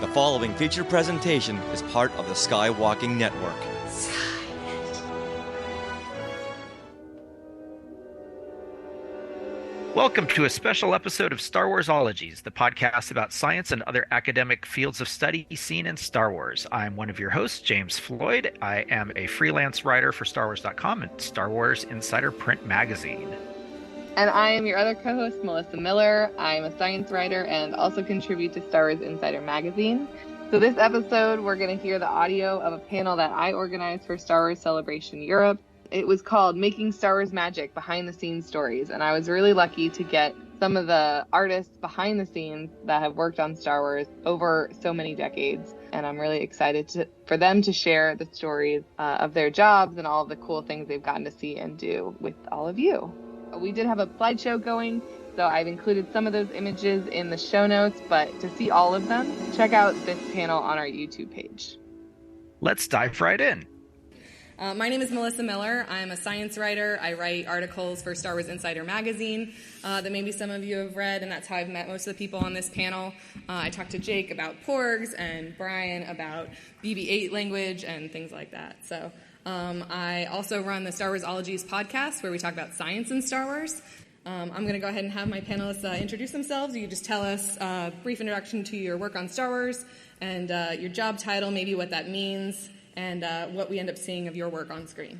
The following feature presentation is part of the Skywalking Network. Welcome to a special episode of Star Warsologies, the podcast about science and other academic fields of study seen in Star Wars. I'm one of your hosts, James Floyd. I am a freelance writer for StarWars.com and Star Wars Insider Print Magazine. And I am your other co-host, Melissa Miller. I'm a science writer and also contribute to Star Wars Insider Magazine. So this episode, we're going to hear the audio of a panel that I organized for Star Wars Celebration Europe. It was called Making Star Wars Magic Behind the Scenes Stories. And I was really lucky to get some of the artists behind the scenes that have worked on Star Wars over so many decades. And I'm really excited for them to share the stories of their jobs and all of the cool things they've gotten to see and do with all of you. We did have a slideshow going, so I've included some of those images in the show notes, but to see all of them, check out this panel on our YouTube page. Let's dive right in. My name is Melissa Miller. I'm a science writer. I write articles for Star Wars Insider Magazine that maybe some of you have read, and that's how I've met most of the people on this panel. I talked to Jake about porgs and Brian about BB-8 language and things like that. So I also run the Star Warsologies podcast where we talk about science in Star Wars. I'm going to go ahead and have my panelists introduce themselves. You just tell us a brief introduction to your work on Star Wars and your job title, maybe what that means, and what we end up seeing of your work on screen.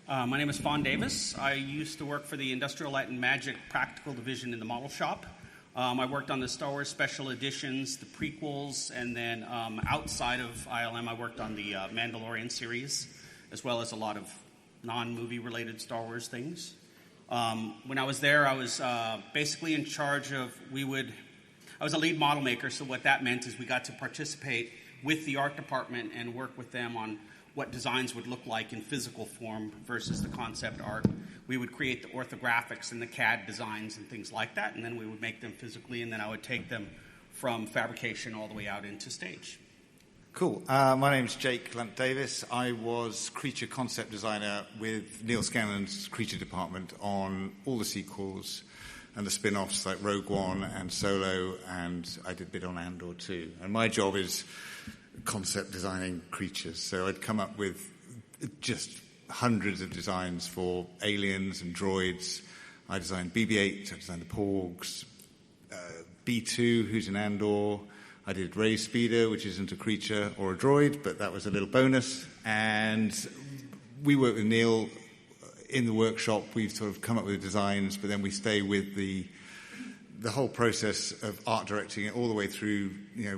My name is Fon Davis. I used to work for the Industrial Light and Magic Practical Division in the model shop. I worked on the Star Wars Special Editions, the prequels, and then outside of ILM, I worked on the Mandalorian series, as well as a lot of non-movie related Star Wars things. When I was there, I was basically in charge of, I was a lead model maker, so what that meant is we got to participate with the art department and work with them on what designs would look like in physical form versus the concept art. We would create the orthographics and the CAD designs and things like that, and then we would make them physically, and then I would take them from fabrication all the way out into stage. Cool. My name's Jake Lunt Davies. I was creature concept designer with Neil Scanlon's creature department on all the sequels and the spin-offs like Rogue One and Solo, and I did a bit on Andor too. And my job is concept designing creatures. So I'd come up with just hundreds of designs for aliens and droids. I designed BB-8, I designed the Porgs, B2, who's in Andor. I did Ray's Speeder, which isn't a creature or a droid, but that was a little bonus. And we work with Neil in the workshop. We've sort of come up with the designs, but then we stay with the whole process of art directing it all the way through,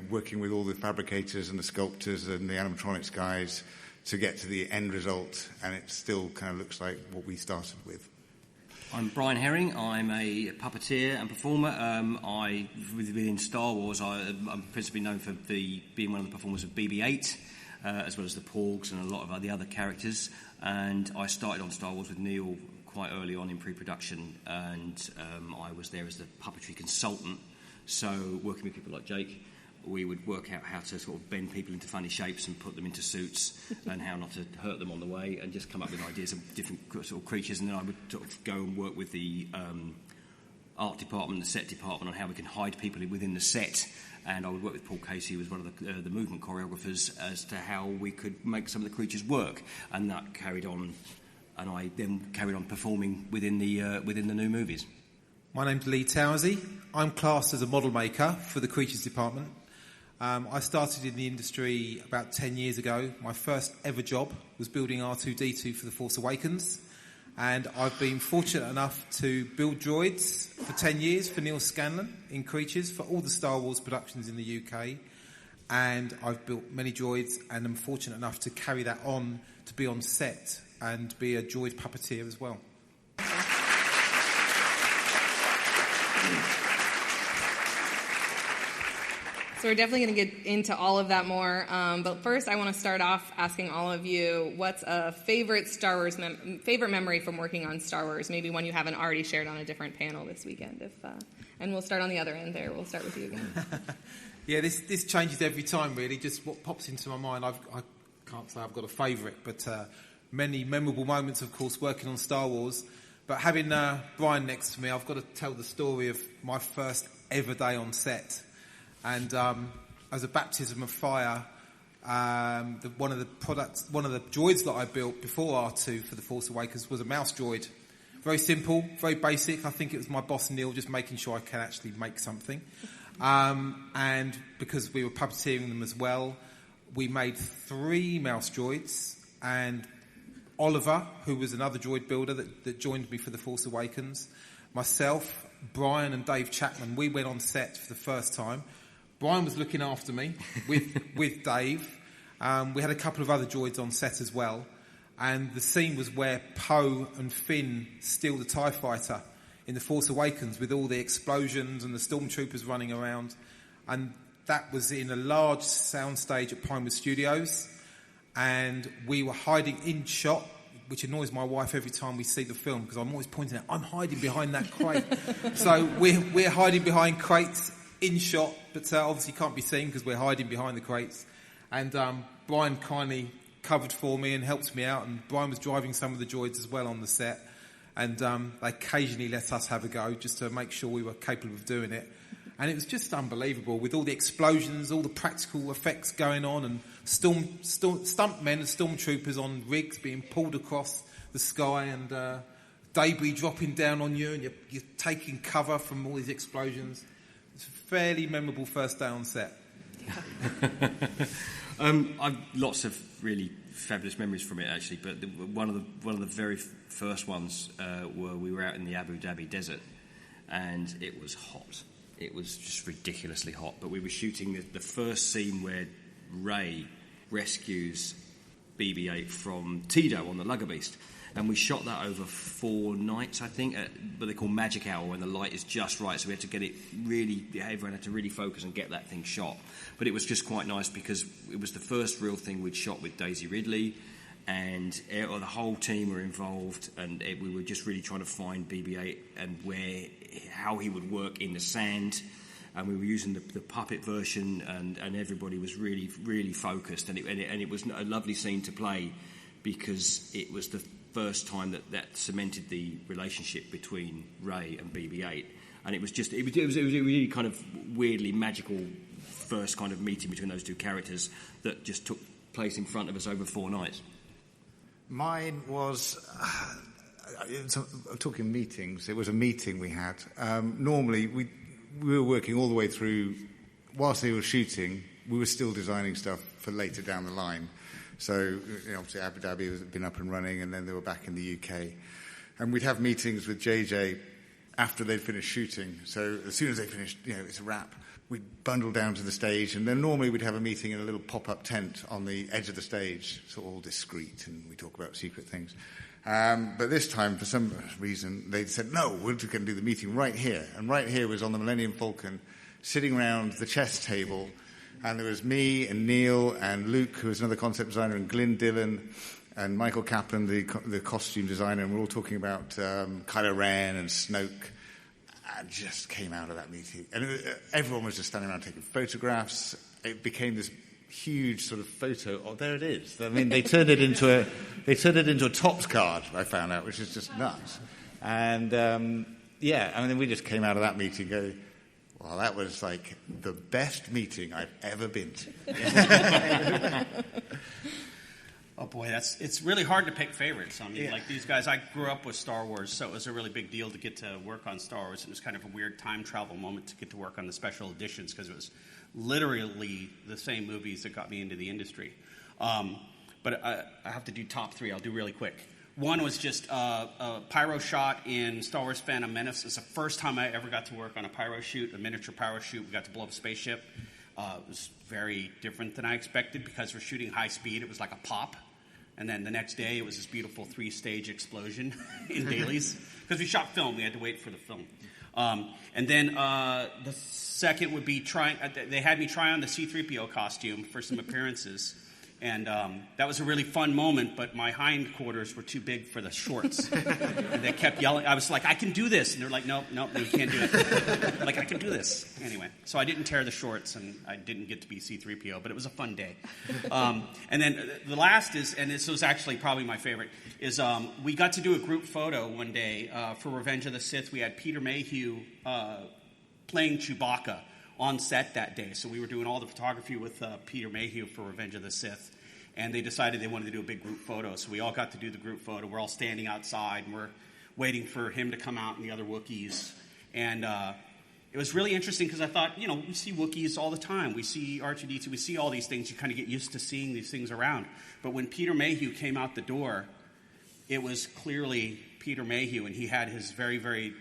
working with all the fabricators and the sculptors and the animatronics guys to get to the end result. And it still kind of looks like what we started with. I'm Brian Herring. I'm a puppeteer and performer. Within Star Wars, I'm principally known for being one of the performers of BB-8, as well as the Porgs and a lot of the other characters. And I started on Star Wars with Neil quite early on in pre-production, and I was there as the puppetry consultant. So working with people like Jake, we would work out how to sort of bend people into funny shapes and put them into suits and how not to hurt them on the way, and just come up with ideas of different sort of creatures. And then I would sort of go and work with the art department, the set department, on how we can hide people within the set. And I would work with Paul Casey, who was one of the movement choreographers, as to how we could make some of the creatures work. And that carried on, and I then carried on performing within the new movies. My name's Lee Towersey. I'm classed as a model maker for the creatures department. I started in the industry about 10 years ago. My first ever job was building R2-D2 for the Force Awakens, and I've been fortunate enough to build droids for 10 years for Neil Scanlon in Creatures for all the Star Wars productions in the UK, and I've built many droids, and I'm fortunate enough to carry that on to be on set and be a droid puppeteer as well. So we're definitely going to get into all of that more. But first, I want to start off asking all of you, what's a favorite Star Wars favorite memory from working on Star Wars? Maybe one you haven't already shared on a different panel this weekend. And we'll start on the other end there. We'll start with you again. Yeah, this changes every time, really. Just what pops into my mind. I can't say I've got a favourite, but many memorable moments, of course, working on Star Wars. But having Brian next to me, I've got to tell the story of my first ever day on set. And as a baptism of fire. One of the droids that I built before R2 for the Force Awakens was a mouse droid. Very simple, very basic. I think it was my boss Neil just making sure I can actually make something. And because we were puppeteering them as well, we made 3 mouse droids, and Oliver, who was another droid builder that joined me for the Force Awakens, myself, Brian and Dave Chapman, we went on set for the first time. Brian was looking after me with Dave. We had a couple of other droids on set as well. And the scene was where Poe and Finn steal the TIE fighter in The Force Awakens with all the explosions and the stormtroopers running around. And that was in a large soundstage at Pinewood Studios. And we were hiding in shot, which annoys my wife every time we see the film, because I'm always pointing out, I'm hiding behind that crate. So we're hiding behind crates in shot, but obviously can't be seen because we're hiding behind the crates. And Brian kindly covered for me and helped me out, and Brian was driving some of the droids as well on the set, and they occasionally let us have a go just to make sure we were capable of doing it. And it was just unbelievable with all the explosions, all the practical effects going on, and stuntmen and stormtroopers on rigs being pulled across the sky, and debris dropping down on you, and you're taking cover from all these explosions. It's a fairly memorable first day on set. I've lots of really fabulous memories from it, actually. But one of the very first ones we were out in the Abu Dhabi desert, and it was hot. It was just ridiculously hot. But we were shooting the first scene where Rey rescues BB-8 from Teedo on the Lugger Beast. And we shot that over 4 nights, I think, at what they call magic hour, when the light is just right. So we had to get it really, everyone had to really focus and get that thing shot. But it was just quite nice because it was the first real thing we'd shot with Daisy Ridley, and the whole team were involved, and we were just really trying to find BB-8 and how he would work in the sand. And we were using the puppet version, and everybody was really, really focused. And it was a lovely scene to play because it was the first time that cemented the relationship between Rey and BB-8, and it was a really kind of weirdly magical first kind of meeting between those two characters that just took place in front of us over 4 nights. Mine was talking meetings. It was a meeting we had. Normally we were working all the way through. Whilst they were shooting, we were still designing stuff for later down the line. So, obviously Abu Dhabi had been up and running, and then they were back in the UK. And we'd have meetings with JJ after they'd finished shooting. So as soon as they finished, it's a wrap, we'd bundle down to the stage, and then normally we'd have a meeting in a little pop-up tent on the edge of the stage, so all discreet, and we talk about secret things. But this time, for some reason, they said, no, we're going to do the meeting right here. And right here was on the Millennium Falcon, sitting around the chess table. And there was me and Neil and Luke, who was another concept designer, and Glyn Dillon and Michael Kaplan, the costume designer, and we're all talking about Kylo Ren and Snoke. And just came out of that meeting. And everyone was just standing around taking photographs. It became this huge sort of photo. Oh, there it is. I mean, they turned it into a Topps card, I found out, which is just nuts. And, then we just came out of that meeting going, well, that was like the best meeting I've ever been to. Oh boy, it's really hard to pick favorites. I mean, like these guys, I grew up with Star Wars, so it was a really big deal to get to work on Star Wars. It was kind of a weird time travel moment to get to work on the special editions because it was literally the same movies that got me into the industry. But I have to do top 3. I'll do really quick. One was just a pyro shot in Star Wars Phantom Menace. It's the first time I ever got to work on a pyro shoot, a miniature pyro shoot. We got to blow up a spaceship. It was very different than I expected because we're shooting high speed. It was like a pop. And then the next day, it was this beautiful 3-stage explosion in dailies. Because we shot film, we had to wait for the film. And then the second would be they had me try on the C-3PO costume for some appearances. And that was a really fun moment, but my hindquarters were too big for the shorts. And they kept yelling. I was like, I can do this. And they're like, no, you can't do it. Like, I can do this. Anyway, so I didn't tear the shorts, and I didn't get to be C-3PO, but it was a fun day. And then the last is, and this was actually probably my favorite, is we got to do a group photo one day for Revenge of the Sith. We had Peter Mayhew playing Chewbacca on set that day. So we were doing all the photography with Peter Mayhew for Revenge of the Sith, and they decided they wanted to do a big group photo. So we all got to do the group photo. We're all standing outside, and we're waiting for him to come out and the other Wookiees. And it was really interesting because I thought, we see Wookiees all the time. We see R2-D2. We see all these things. You kind of get used to seeing these things around. But when Peter Mayhew came out the door, it was clearly Peter Mayhew, and he had his very, very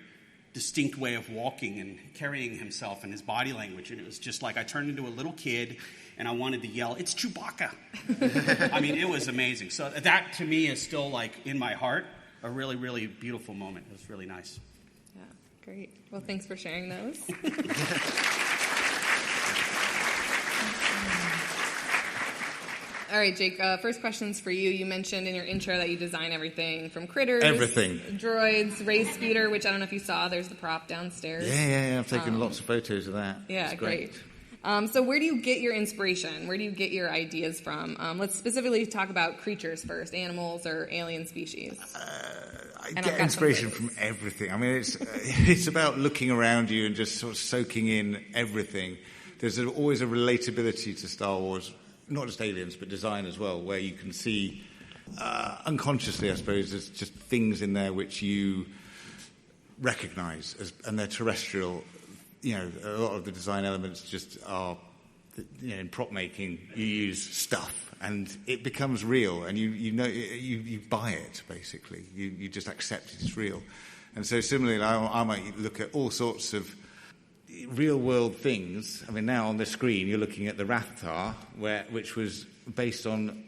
distinct way of walking and carrying himself and his body language. And it was just like I turned into a little kid, and I wanted to yell, "It's Chewbacca!" I mean, it was amazing. So that, to me, is still, like, in my heart, a really, really beautiful moment. It was really nice. Yeah, great. Well, thanks for sharing those. All right, Jake, first question's for you. You mentioned in your intro that you design everything from critters, Everything. Droids, race speeder, which I don't know if you saw. There's the prop downstairs. Yeah. I've taken lots of photos of that. Yeah, it's great. So where do you get your inspiration? Where do you get your ideas from? Let's specifically talk about creatures first, animals or alien species. I get inspiration from everything. I mean, it's about looking around you and just sort of soaking in everything. There's always a relatability to Star Wars, not just aliens, but design as well, where you can see, unconsciously, I suppose, there's just things in there which you recognize, and they're terrestrial. A lot of the design elements just are, in prop making, you use stuff, and it becomes real, and you buy it, basically. You just accept it's real. And so similarly, I might look at all sorts of real-world things. I mean, now on the screen, you're looking at the Rathtar, which was based on,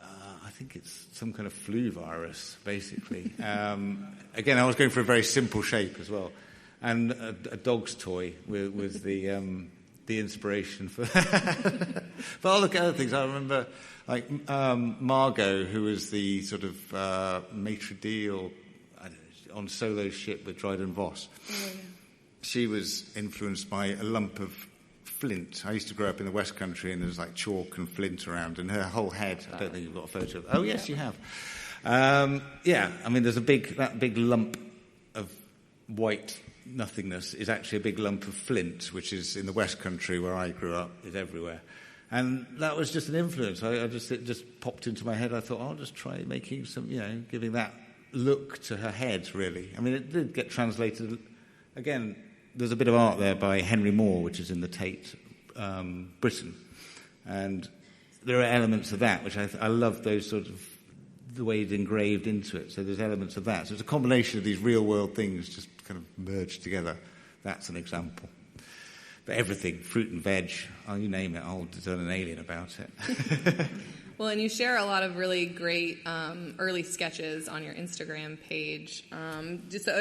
I think it's some kind of flu virus, basically. Again, I was going for a very simple shape as well. And a dog's toy was the inspiration for that. But I'll look at other things. I remember, like, Margot, who was the sort of maitre d' or on Solo's ship with Dryden Voss. Oh, yeah. She was influenced by a lump of flint. I used to grow up in the West Country, and there was like chalk and flint around, and her whole head. I don't think you've got a photo of it. Oh, yes, you have. I mean, there's that big lump of white nothingness is actually a big lump of flint, which is in the West Country where I grew up, is everywhere. And that was just an influence. It just popped into my head. I thought, I'll just try making some, giving that look to her head, really. I mean, it did get translated. Again, there's a bit of art there by Henry Moore, which is in the Tate, Britain. And there are elements of that, which I love those sort of, the way it's engraved into it. So there's elements of that. So it's a combination of these real-world things just kind of merged together. That's an example. But everything, fruit and veg, you name it, I'll design an alien about it. Well, and you share a lot of really great early sketches on your Instagram page,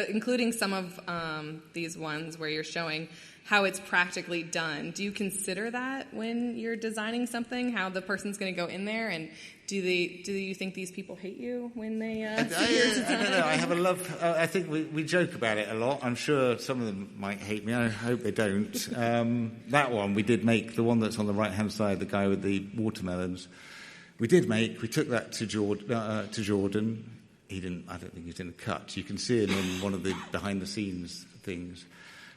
including some of these ones where you're showing how it's practically done. Do you consider that when you're designing something, how the person's going to go in there, and do you think these people hate you when they see your design? I don't know. I have a love. I think we joke about it a lot. I'm sure some of them might hate me. I hope they don't. That one we did make, the one that's on the right hand side, the guy with the watermelons. We took that to Jordan. I don't think he's in the cut. You can see him in one of the behind-the-scenes things.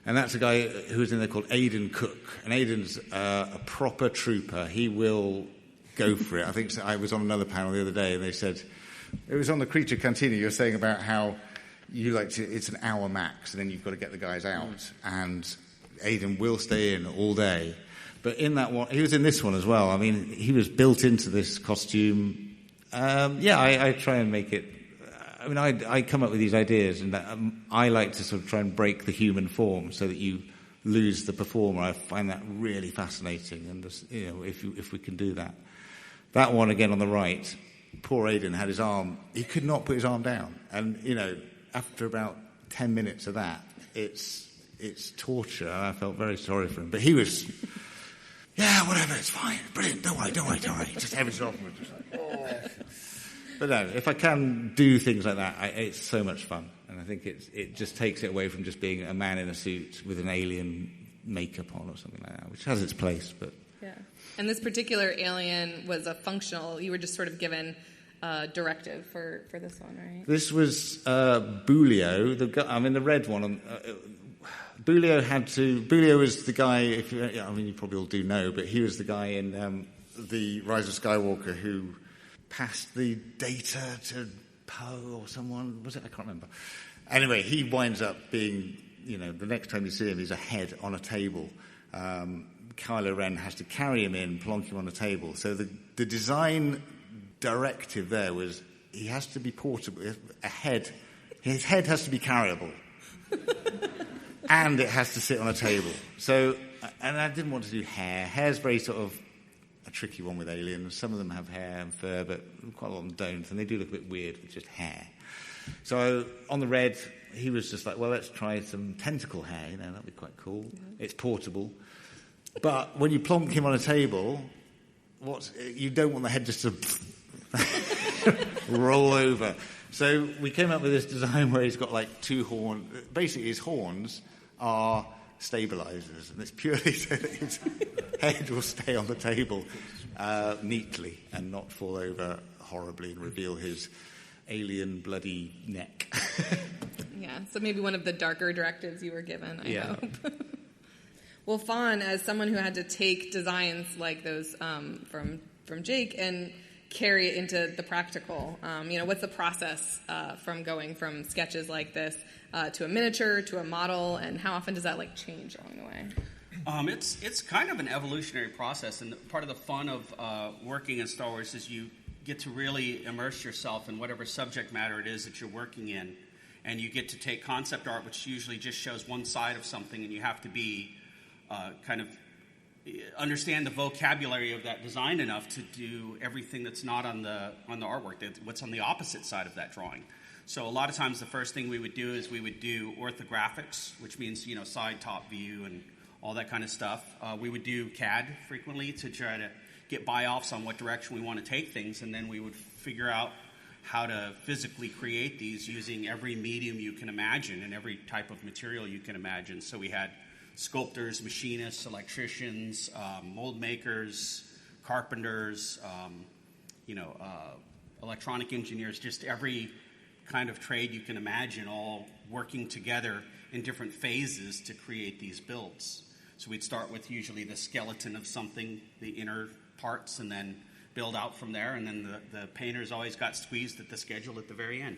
And that's a guy who's in there called Aidan Cook. And Aidan's a proper trooper. He will go for it. I think I was on another panel the other day, and they said, it was on the Creature Cantina, you were saying about how you like to, it's an hour max, and then you've got to get the guys out. And Aidan will stay in all day. But in that one, he was in this one as well. I mean, he was built into this costume. I try and make it. I mean, I come up with these ideas, and I like to sort of try and break the human form so that you lose the performer. I find that really fascinating, and if we can do that. That one again on the right, poor Aidan had his arm. He could not put his arm down, and after about 10 minutes of that, it's torture. I felt very sorry for him, but he was. Yeah, whatever, it's fine. Brilliant. Don't worry. Just everything off. But no, if I can do things like that, it's so much fun. And I think it just takes it away from just being a man in a suit with an alien makeup on or something like that, which has its place. But yeah. And this particular alien was a functional, you were just sort of given directive for this one, right? This was Bulio, the red one. Boolio was the guy, you probably all do know, but he was the guy in The Rise of Skywalker who passed the data to Poe or someone, was it? I can't remember. Anyway, he winds up being, the next time you see him, he's a head on a table. Kylo Ren has to carry him in, plonk him on a table. So the design directive there was he has to be portable. His head has to be carryable. And it has to sit on a table. So, and I didn't want to do hair. Hair's very sort of a tricky one with aliens. Some of them have hair and fur, but quite a lot of them don't, and they do look a bit weird with just hair. So on the red, he was just like, well, let's try some tentacle hair. That'd be quite cool. Yeah. It's portable. But when you plonk him on a table, you don't want the head just to roll over. So we came up with this design where he's got like two horns. Basically, his horns are stabilizers, and it's purely so that his head will stay on the table neatly and not fall over horribly and reveal his alien bloody neck. Yeah, so maybe one of the darker directives you were given, I hope. Well, Fon, as someone who had to take designs like those from Jake and carry it into the practical, what's the process from going from sketches like this to a miniature, to a model, and how often does that change along the way? It's kind of an evolutionary process, and part of the fun of working in Star Wars is you get to really immerse yourself in whatever subject matter it is that you're working in, and you get to take concept art, which usually just shows one side of something, and you have to be kind of understand the vocabulary of that design enough to do everything that's not on the artwork, what's on the opposite side of that drawing. So a lot of times the first thing we would do is we would do orthographics, which means, side, top view, and all that kind of stuff. We would do CAD frequently to try to get buy-offs on what direction we want to take things, and then we would figure out how to physically create these using every medium you can imagine and every type of material you can imagine. So we had sculptors, machinists, electricians, mold makers, carpenters, electronic engineers, just every kind of trade you can imagine, all working together in different phases to create these builds. So we'd start with usually the skeleton of something, the inner parts, and then build out from there, and then the painters always got squeezed at the schedule at the very end.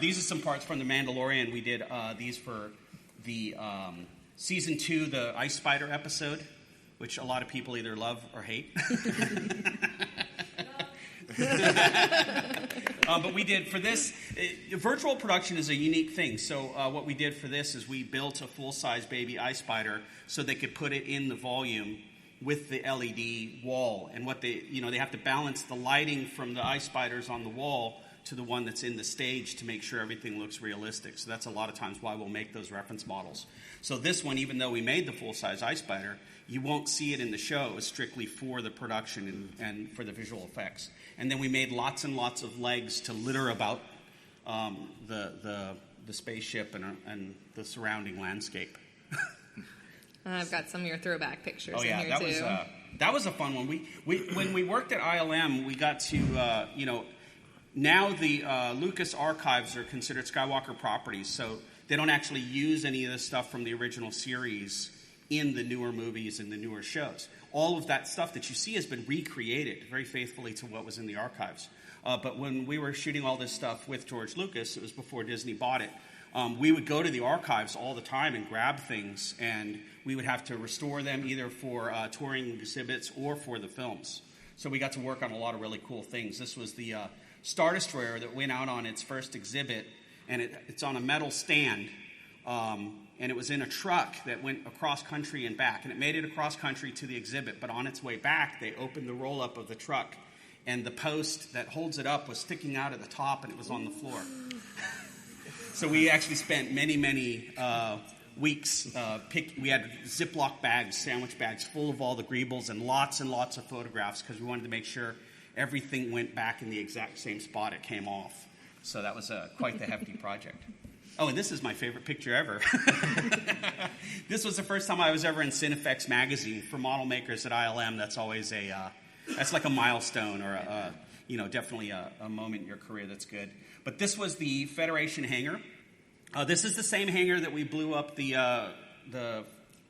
These are some parts from The Mandalorian. We did these for the Season 2, the Ice Spider episode, which a lot of people either love or hate. But we did for this, virtual production is a unique thing. So what we did for this is we built a full-size baby Ice Spider so they could put it in the volume with the LED wall. And what they have to balance the lighting from the Ice Spiders on the wall to the one that's in the stage to make sure everything looks realistic. So that's a lot of times why we'll make those reference models. So this one, even though we made the full-size Ice Spider, you won't see it in the show. It's strictly for the production and for the visual effects. And then we made lots and lots of legs to litter about the spaceship and the surrounding landscape. I've got some of your throwback pictures in here too. That was a fun one. When we worked at ILM, we got to now the Lucas archives are considered Skywalker properties, so they don't actually use any of the stuff from the original series in the newer movies and the newer shows. All of that stuff that you see has been recreated very faithfully to what was in the archives. But when we were shooting all this stuff with George Lucas, it was before Disney bought it, we would go to the archives all the time and grab things, and we would have to restore them either for touring exhibits or for the films. So we got to work on a lot of really cool things. This was the Star Destroyer that went out on its first exhibit, and it's on a metal stand, and it was in a truck that went across country and back, and it made it across country to the exhibit, but on its way back, they opened the roll-up of the truck, and the post that holds it up was sticking out at the top, and it was on the floor. So we actually spent many, many weeks. We had Ziploc bags, sandwich bags, full of all the greebles and lots of photographs because we wanted to make sure everything went back in the exact same spot it came off. So that was quite the hefty project. Oh, and this is my favorite picture ever. This was the first time I was ever in Cinefex magazine. For model makers at ILM, that's always that's like a milestone or definitely a moment in your career that's good. But this was the Federation hangar. This is the same hangar that we blew up the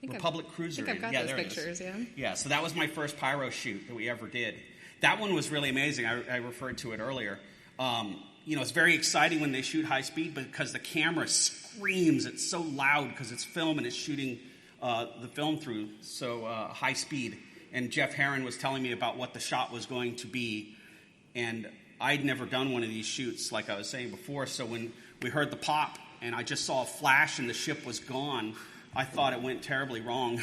Republic cruiser. I think I've got those pictures, yeah. Yeah, so that was my first pyro shoot that we ever did. That one was really amazing. I referred to it earlier. It's very exciting when they shoot high speed because the camera screams. It's so loud because it's film and it's shooting the film through so high speed. And Jeff Herron was telling me about what the shot was going to be. And I'd never done one of these shoots, like I was saying before. So when we heard the pop and I just saw a flash and the ship was gone, I thought it went terribly wrong.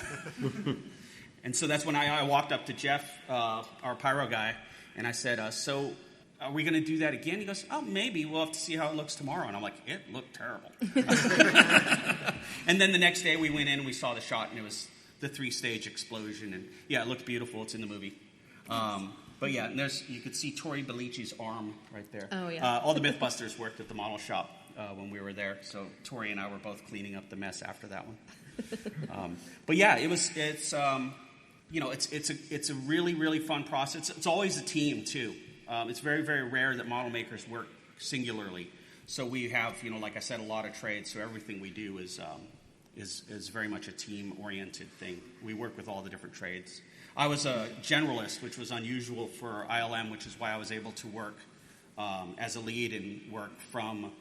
And so that's when I walked up to Jeff, our pyro guy, and I said, so are we going to do that again? He goes, oh, maybe. We'll have to see how it looks tomorrow. And I'm like, it looked terrible. And then the next day we went in and we saw the shot, and it was the 3-stage explosion. And, yeah, it looked beautiful. It's in the movie. But, yeah, and you could see Tori Belici's arm right there. Oh, yeah. All the Mythbusters worked at the model shop when we were there. So Tori and I were both cleaning up the mess after that one. But, yeah, it's a really, really fun process. It's always a team, too. It's very, very rare that model makers work singularly. So we have, like I said, a lot of trades. So everything we do is very much a team-oriented thing. We work with all the different trades. I was a generalist, which was unusual for ILM, which is why I was able to work as a lead and work from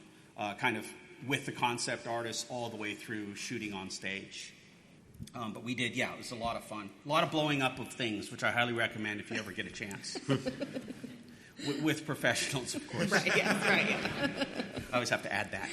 kind of with the concept artist all the way through shooting on stage. But we did, it was a lot of fun. A lot of blowing up of things, which I highly recommend if you ever get a chance. With professionals, of course. Right, yeah. I always have to add that.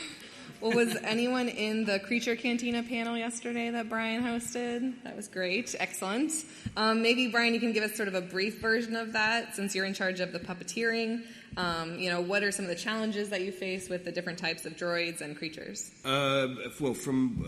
Well, was anyone in the Creature Cantina panel yesterday that Brian hosted? That was great. Excellent. Maybe, Brian, you can give us sort of a brief version of that since you're in charge of the puppeteering. What are some of the challenges that you face with the different types of droids and creatures? Well, from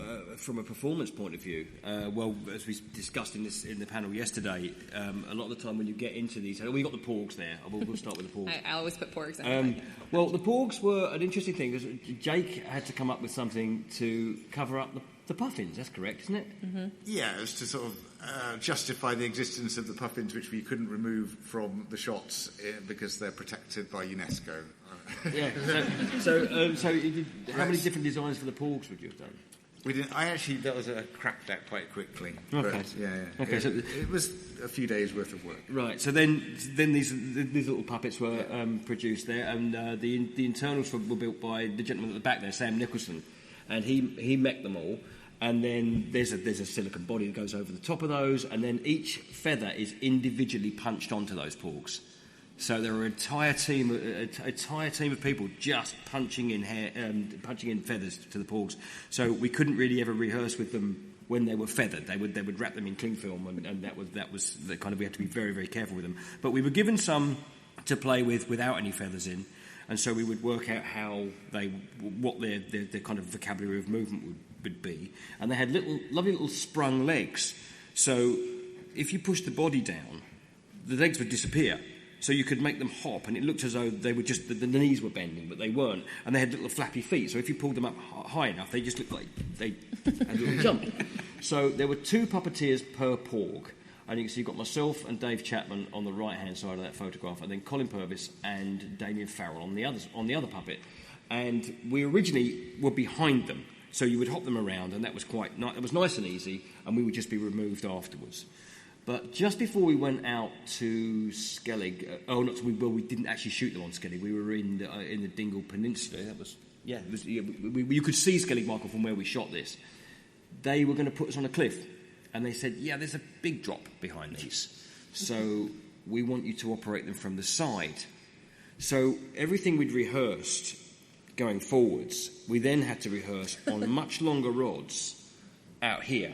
a performance point of view, as we discussed in the panel yesterday, a lot of the time when you get into these, we got the porgs there. We'll start with the porgs. I always put porgs in. Well, the porgs were an interesting thing because Jake had to come up with something to cover up the puffins. That's correct, isn't it? Mm-hmm. Yeah, it was to sort of justify the existence of the puffins, which we couldn't remove from the shots because they're protected by UNESCO. Yeah. So how many different designs for the porgs would you have done? We didn't. That was cracked out quite quickly. Okay. But, yeah. Okay. It was a few days worth of work. Right. So then these little puppets were produced there, and the internals were built by the gentleman at the back there, Sam Nicholson, and he mech them all. And then there's a silicon body that goes over the top of those, and then each feather is individually punched onto those porgs. So there are an entire team of people just punching in feathers to the porgs. So we couldn't really ever rehearse with them when they were feathered. They would wrap them in cling film, and that was the kind of, we had to be very, very careful with them. But we were given some to play with without any feathers in, and so we would work out what their kind of vocabulary of movement would be. And they had lovely little sprung legs. So if you pushed the body down, the legs would disappear. So you could make them hop, and it looked as though they were just, the knees were bending, but they weren't. And they had little flappy feet, so if you pulled them up high enough, they just looked like they had a little jump. So there were 2 puppeteers per porg. And you can see you've got myself and Dave Chapman on the right-hand side of that photograph, and then Colin Purvis and Damien Farrell on the other puppet. And we originally were behind them, so you would hop them around, and that was it was nice and easy, and we would just be removed afterwards. But just before we went out to Skellig, we didn't actually shoot them on Skellig. We were in the Dingle Peninsula. That was you could see Skellig, Michael, from where we shot this. They were going to put us on a cliff, and they said, "Yeah, there's a big drop behind these, so we want you to operate them from the side." So everything we'd rehearsed going forwards, we then had to rehearse on much longer rods out here.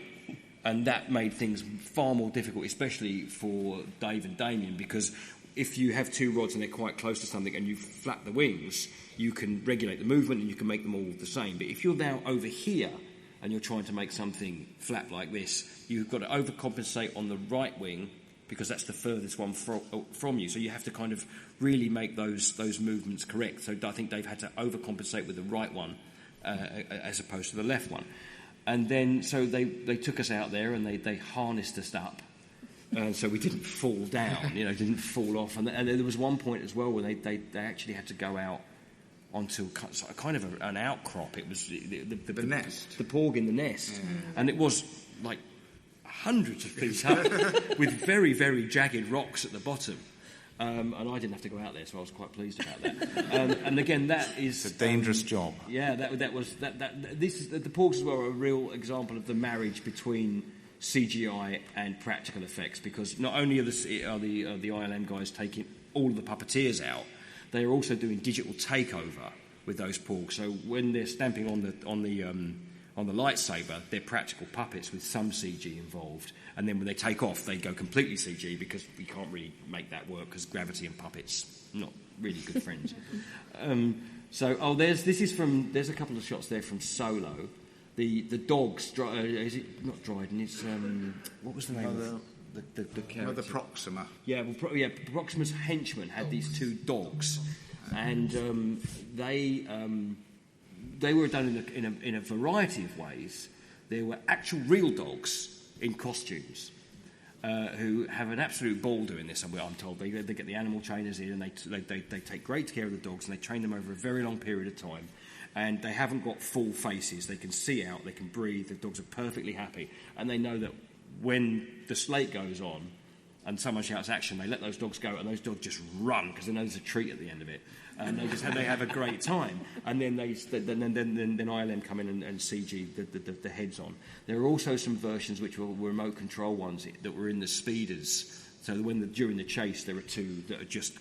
And that made things far more difficult, especially for Dave and Damien, because if you have 2 rods and they're quite close to something and you flap the wings, you can regulate the movement and you can make them all the same. But if you're now over here and you're trying to make something flap like this, you've got to overcompensate on the right wing because that's the furthest one from you. So you have to kind of really make those movements correct. So I think Dave had to overcompensate with the right one as opposed to the left one. And then, so they took us out there and they harnessed us up, so we didn't fall down, didn't fall off. And there was one point as well where they actually had to go out onto kind of an outcrop. It was the nest. The porg in the nest. And it was like hundreds of feet up with very, very jagged rocks at the bottom. And I didn't have to go out there, so I was quite pleased about that. And again, that is... It's a dangerous job. Yeah, the porgs as well are a real example of the marriage between CGI and practical effects, because not only are the ILM guys taking all of the puppeteers out, they are also doing digital takeover with those porgs. So when they're stamping on the lightsaber, they're practical puppets with some CG involved. And then when they take off, they go completely CG, because we can't really make that work, because gravity and puppets not really good friends. There's a couple of shots there from Solo. The dogs, is it not Dryden? It's what was the name of the character? The Proxima. Yeah, Proxima's henchmen had these two dogs, and they were done in a variety of ways. There were actual real dogs in costumes who have an absolute ball doing this. I'm told they get the animal trainers in, and they take great care of the dogs, and they train them over a very long period of time. And they haven't got full faces. They can see out, they can breathe, the dogs are perfectly happy. And they know that when the slate goes on and someone shouts action, they let those dogs go, and those dogs just run, because they know there's a treat at the end of it. And they have a great time. And then ILM come in and CG the heads on. There are also some versions which were remote control ones that were in the speeders. So during the chase, there are two that are just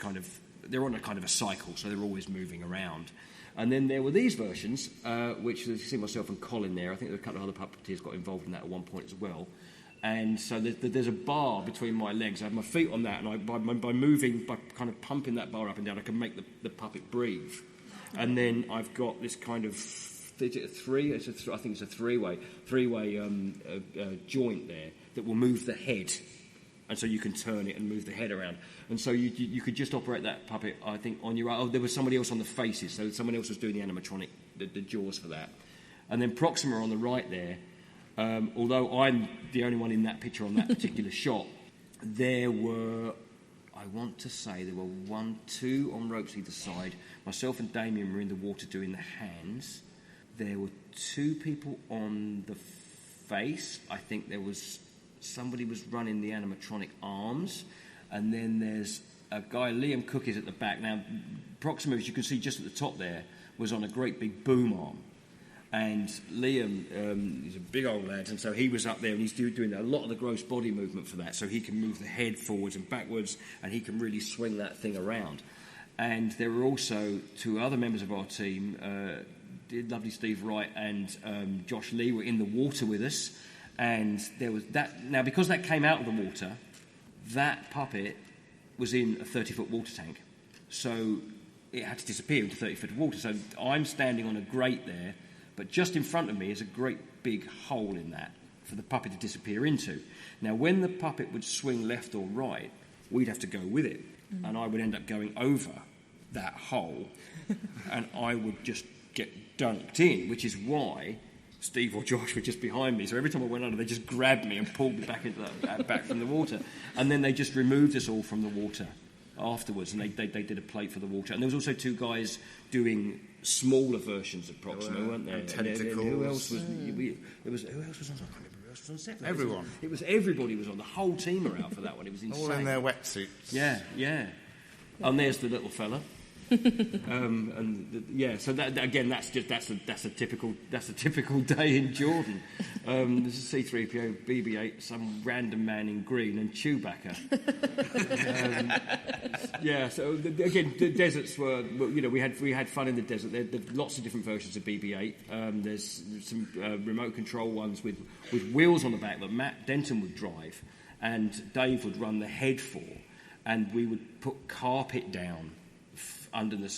they're on a kind of a cycle, so they're always moving around. And then there were these versions, which you see myself and Colin there. I think there were a couple of other puppeteers got involved in that at one point as well. And so there's a bar between my legs. I have my feet on that, and by kind of pumping that bar up and down, I can make the puppet breathe. And then I've got this kind of I think it's a three-way joint there that will move the head. And so you can turn it and move the head around. And so you could just operate that puppet, I think, on your own. Oh, there was somebody else on the faces, so someone else was doing the animatronic, the jaws for that. And then Proxima on the right there, although I'm the only one in that picture on that particular shot, there were 2 on ropes either side. Myself and Damien were in the water doing the hands. There were 2 people on the face. I think somebody was running the animatronic arms, and then there's a guy, Liam Cook, is at the back. Now, Proxima, as you can see just at the top there, was on a great big boom arm. And Liam, he's a big old lad, and so he was up there, and he's doing a lot of the gross body movement for that, so he can move the head forwards and backwards, and he can really swing that thing around. And there were also 2 other members of our team, lovely Steve Wright and Josh Lee, were in the water with us. And there was that. Now, because that came out of the water, that puppet was in a 30-foot water tank. So it had to disappear into 30 foot of water. So I'm standing on a grate there, but just in front of me is a great big hole in that for the puppet to disappear into. Now, when the puppet would swing left or right, we'd have to go with it. And I would end up going over that hole, and I would just get dunked in, which is why Steve or Josh were just behind me, so every time I went under, they just grabbed me and pulled me back back from the water, and then they just removed us all from the water afterwards, and they did a plate for the water. And there was also 2 guys doing smaller versions of Proxima, weren't there? And tentacles. Who else was? Who else was on? I can't remember who else was on set. Everyone. Everybody was on. The whole team were out for that one. It was insane. All in their wetsuits. Yeah. And there's the little fella. So that again, that's a typical day in Jordan. There's a C-3PO, BB-8, some random man in green, and Chewbacca. So again, the deserts were, we had fun in the desert. There are lots of different versions of BB-8. There's some remote control ones with wheels on the back that Matt Denton would drive, and Dave would run the head for, and we would put carpet down under the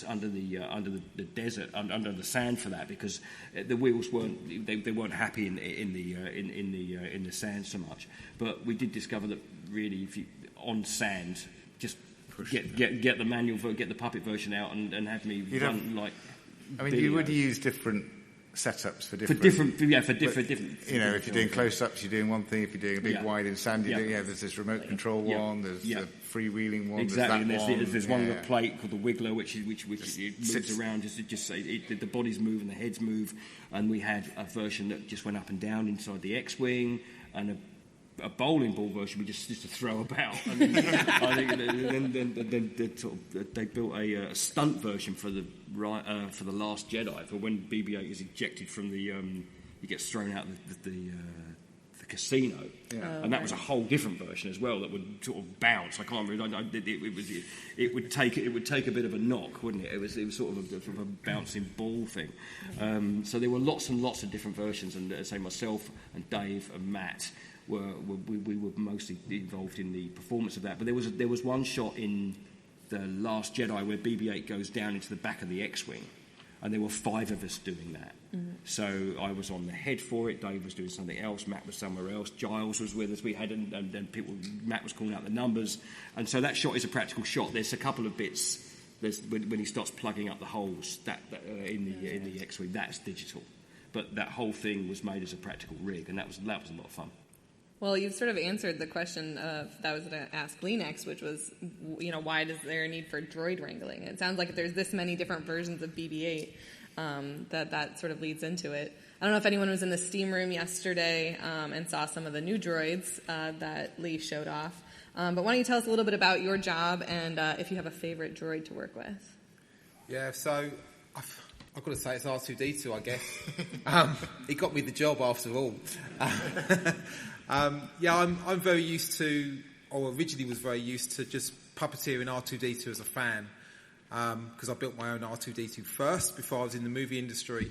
desert, under the sand for that, because the wheels weren't happy in the sand so much. But we did discover that really, if you on sand, just get the manual, get the puppet version out, and have me run like. I mean, you would use different setups for different. You know, if you're doing close-ups, you're doing one thing. If you're doing a big wide in sand, you're doing, there's this remote control one. There's the freewheeling one. Exactly. There's there's one with a plate called the wiggler, which it moves around. The bodies move and the heads move. And we had a version that just went up and down inside the X-wing, and a bowling ball version we just used to throw about. And I think then they built a stunt version for the Last Jedi, for when BB-8 is ejected from the he gets thrown out the casino, and that was a whole different version as well that would sort of bounce. I can't remember. It would take a bit of a knock, wouldn't it? It was sort of a bouncing ball thing. So there were lots and lots of different versions, and say myself and Dave and Matt. We were mostly involved in the performance of that, but there was one shot in The Last Jedi where BB-8 goes down into the back of the X-wing, and there were 5 of us doing that. Mm-hmm. So I was on the head for it. Dave was doing something else. Matt was somewhere else. Giles was with us. We had and people. Matt was calling out the numbers, and so that shot is a practical shot. There's a couple of bits. There's when he starts plugging up the holes in the X-wing. That's digital, but that whole thing was made as a practical rig, and that was a lot of fun. Well, you've sort of answered the question that I was going to ask Lee next, which was, why is there a need for droid wrangling? It sounds like if there's this many different versions of BB-8, that sort of leads into it. I don't know if anyone was in the steam room yesterday and saw some of the new droids that Lee showed off. But why don't you tell us a little bit about your job and if you have a favorite droid to work with? Yeah, so I've got to say it's R2-D2, I guess. He got me the job after all. I'm very used to, or originally was very used to just puppeteering R2-D2 as a fan, because I built my own R2-D2 first before I was in the movie industry,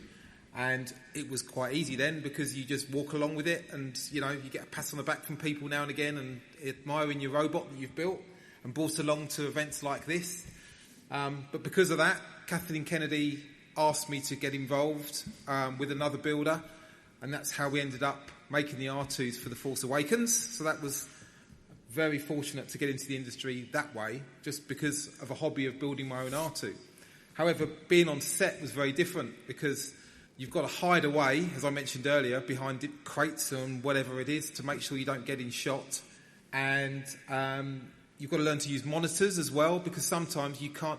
and it was quite easy then because you just walk along with it, and you get a pat on the back from people now and again, and admiring your robot that you've built and brought along to events like this. But because of that, Kathleen Kennedy asked me to get involved with another builder, and that's how we ended up making the R2s for the Force Awakens. So that was very fortunate to get into the industry that way, just because of a hobby of building my own R2. However, being on set was very different because you've got to hide away, as I mentioned earlier, behind crates and whatever it is to make sure you don't get in shot. And you've got to learn to use monitors as well, because sometimes you can't.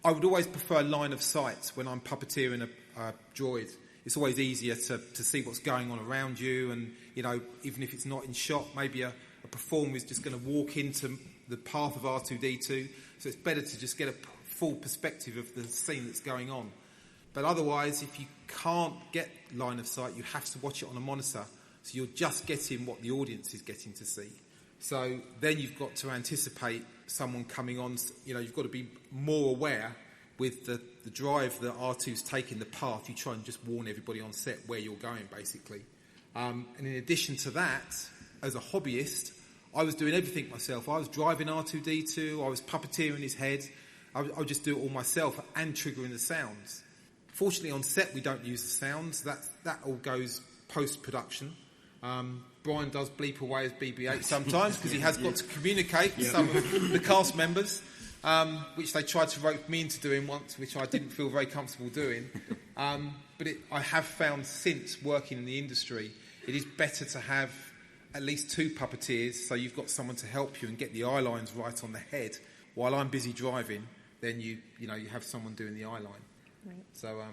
I would always prefer line of sight when I'm puppeteering a droid. It's always easier to see what's going on around you, and even if it's not in shot, maybe a performer is just going to walk into the path of R2-D2, so it's better to just get a full perspective of the scene that's going on. But otherwise, if you can't get line of sight, you have to watch it on a monitor, so you're just getting what the audience is getting to see. So then you've got to anticipate someone coming on. You've got to be more aware with the drive that R2's taking the path. You try and just warn everybody on set where you're going, basically. And in addition to that, as a hobbyist, I was doing everything myself. I was driving R2-D2, I was puppeteering his head. I would just do it all myself and triggering the sounds. Fortunately, on set, we don't use the sounds. That all goes post-production. Brian does bleep away as BB-8 sometimes because he has got to communicate with some of the cast members, which they tried to rope me into doing once, which I didn't feel very comfortable doing. But I have found since working in the industry, it is better to have at least 2 puppeteers, so you've got someone to help you and get the eye lines right on the head. While I'm busy driving, then you have someone doing the eye line. Right. So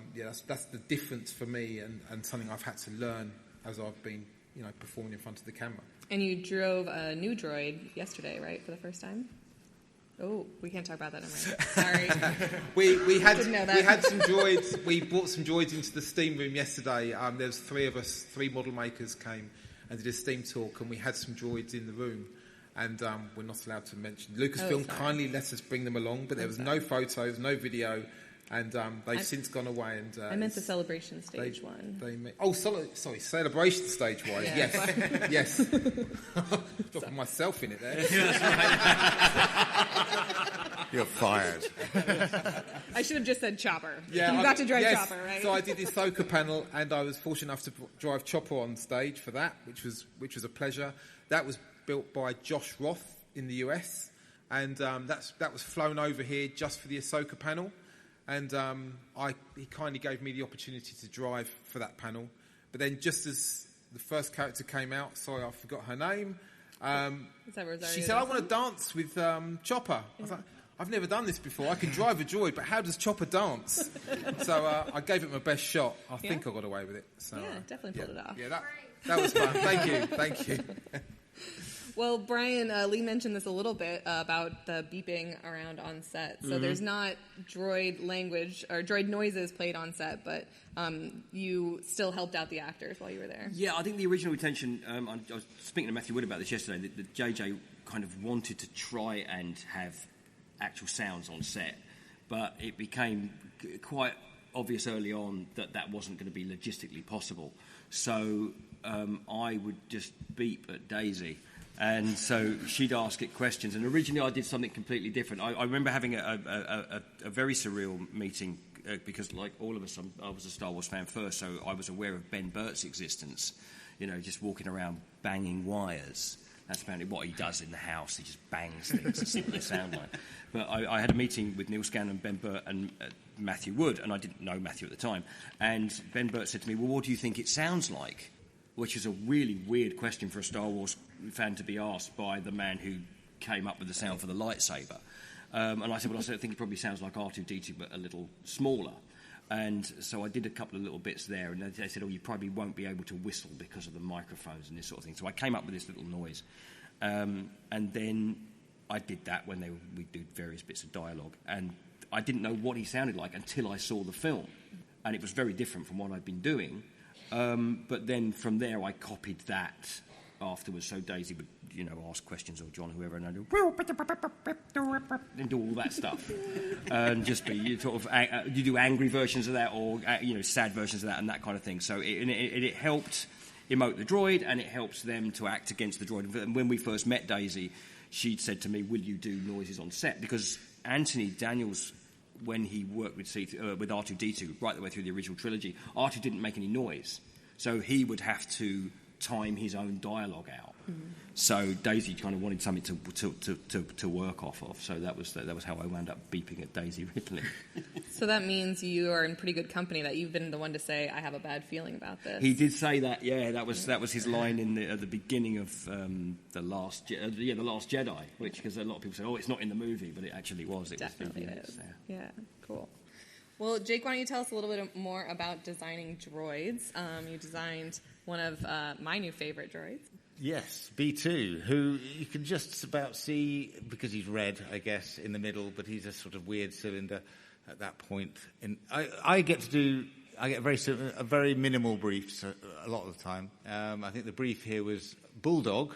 that's the difference for me, and something I've had to learn as I've been performing in front of the camera. And you drove a new droid yesterday, right, for the first time? Oh, we can't talk about that, Sorry. we had some droids. We brought some droids into the steam room yesterday. There was 3 of us, 3 model makers came and did a steam talk, and we had some droids in the room. And we're not allowed to mention. Lucasfilm kindly let us bring them along, but there was no photos, no video, and they've since gone away. And I meant the celebration stage one. Sorry, celebration stage one. Yeah. Yes. Dropping myself in it there. You're fired. I should have just said Chopper. Yeah, you got to drive Chopper, right? So I did the Ahsoka panel, and I was fortunate enough to drive Chopper on stage for that, which was a pleasure. That was built by Josh Roth in the US, and that was flown over here just for the Ahsoka panel. And he kindly gave me the opportunity to drive for that panel. But then just as the first character came out, sorry, I forgot her name, she said, I want to dance with Chopper. I was like, I've never done this before. I can drive a droid, but how does Chopper dance? So I gave it my best shot. I think I got away with it. So, definitely pulled it off. Yeah, that was fun. Thank you. Well, Brian, Lee mentioned this a little bit about the beeping around on set. So there's not droid language or droid noises played on set, but you still helped out the actors while you were there. Yeah, I think the original intention, I was speaking to Matthew Wood about this yesterday, that JJ kind of wanted to try and have actual sounds on set, but it became quite obvious early on that wasn't going to be logistically possible. So I would just beep at Daisy. And so she'd ask it questions. And originally I did something completely different. I remember having a very surreal meeting because, like all of us, I was a Star Wars fan first, so I was aware of Ben Burtt's existence, just walking around banging wires. That's apparently what he does in the house. He just bangs things to see what they sound like. But I had a meeting with Neil Scanlon, Ben Burt, and Matthew Wood, and I didn't know Matthew at the time. And Ben Burt said to me, well, what do you think it sounds like? Which is a really weird question for a Star Wars fan to be asked by the man who came up with the sound for the lightsaber. And I said, well, I think it probably sounds like R2-D2, but a little smaller. And so I did a couple of little bits there, and they said, you probably won't be able to whistle because of the microphones and this sort of thing. So I came up with this little noise. And then I did that when we did various bits of dialogue. And I didn't know what he sounded like until I saw the film. And it was very different from what I'd been doing. But then from there, I copied that afterwards. So Daisy would, ask questions, or John, whoever, and I'd do and do all that stuff, and just be you do angry versions of that, or sad versions of that, and that kind of thing. So it helped emote the droid, and it helps them to act against the droid. And when we first met Daisy, she'd said to me, "Will you do noises on set?" Because Anthony Daniels, when he worked with R2-D2 right the way through the original trilogy, R2 didn't make any noise, so he would have to time his own dialogue out. So Daisy kind of wanted something to work off of. So that was how I wound up beeping at Daisy Ripley. So that means you are in pretty good company, that you've been the one to say, "I have a bad feeling about this." He did say that. Yeah, that was his line at the beginning of the Last Jedi, which, because a lot of people say, "Oh, it's not in the movie," but it actually was. It definitely was. Is. Yeah, cool. Well, Jake, why don't you tell us a little bit more about designing droids? You designed one of my new favorite droids. Yes, B2, who you can just about see, because he's red, I guess, in the middle, but he's a sort of weird cylinder at that point. And I get a very minimal briefs a lot of the time. I think the brief here was Bulldog,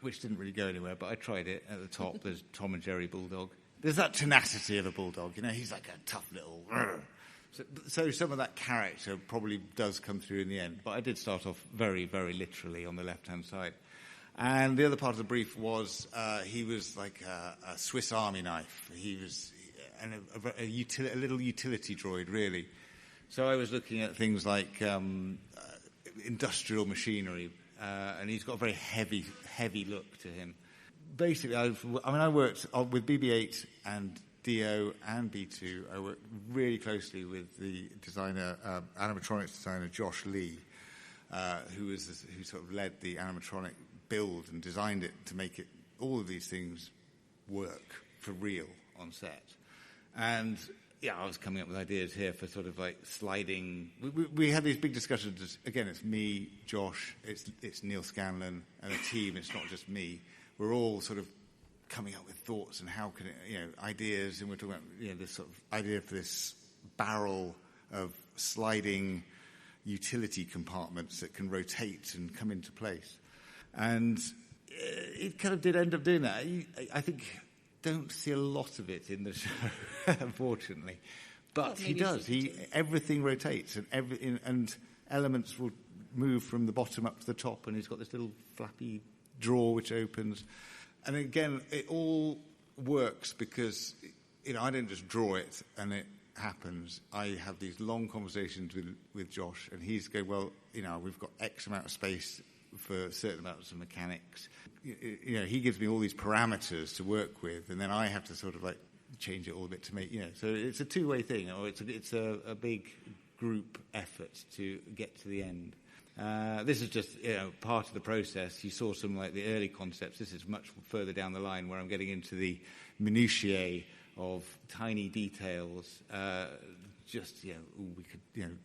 which didn't really go anywhere, but I tried it. At the top, there's Tom and Jerry Bulldog. There's that tenacity of a bulldog, he's like a tough little... So some of that character probably does come through in the end. But I did start off very, very literally on the left-hand side. And the other part of the brief was he was like a Swiss Army knife. He was a little utility droid, really. So I was looking at things like industrial machinery, and he's got a very heavy look to him. Basically, I worked with BB-8 and DO and B2. I worked really closely with the designer, animatronics designer Josh Lee, who sort of led the animatronic build and designed it to make it all of these things work for real on set. And I was coming up with ideas here for sort of like sliding. We had these big discussions. Again, it's me, Josh, it's Neil Scanlon, and a team. It's not just me. We're all sort of coming up with thoughts and how can it, ideas, and we're talking about, this sort of idea for this barrel of sliding utility compartments that can rotate and come into place. And it kind of did end up doing that. I think don't see a lot of it in the show, unfortunately. But he does. Everything rotates, and elements will move from the bottom up to the top, and he's got this little flappy drawer which opens. And again, it all works because, I don't just draw it and it happens. I have these long conversations with Josh, and he's going, well, we've got X amount of space for certain amounts of mechanics. He gives me all these parameters to work with, and then I have to sort of like change it all a bit to make, so it's a two-way thing, or it's a big group effort to get to the end. This is just part of the process. You saw some like the early concepts. This is much further down the line where I'm getting into the minutiae of tiny details. We could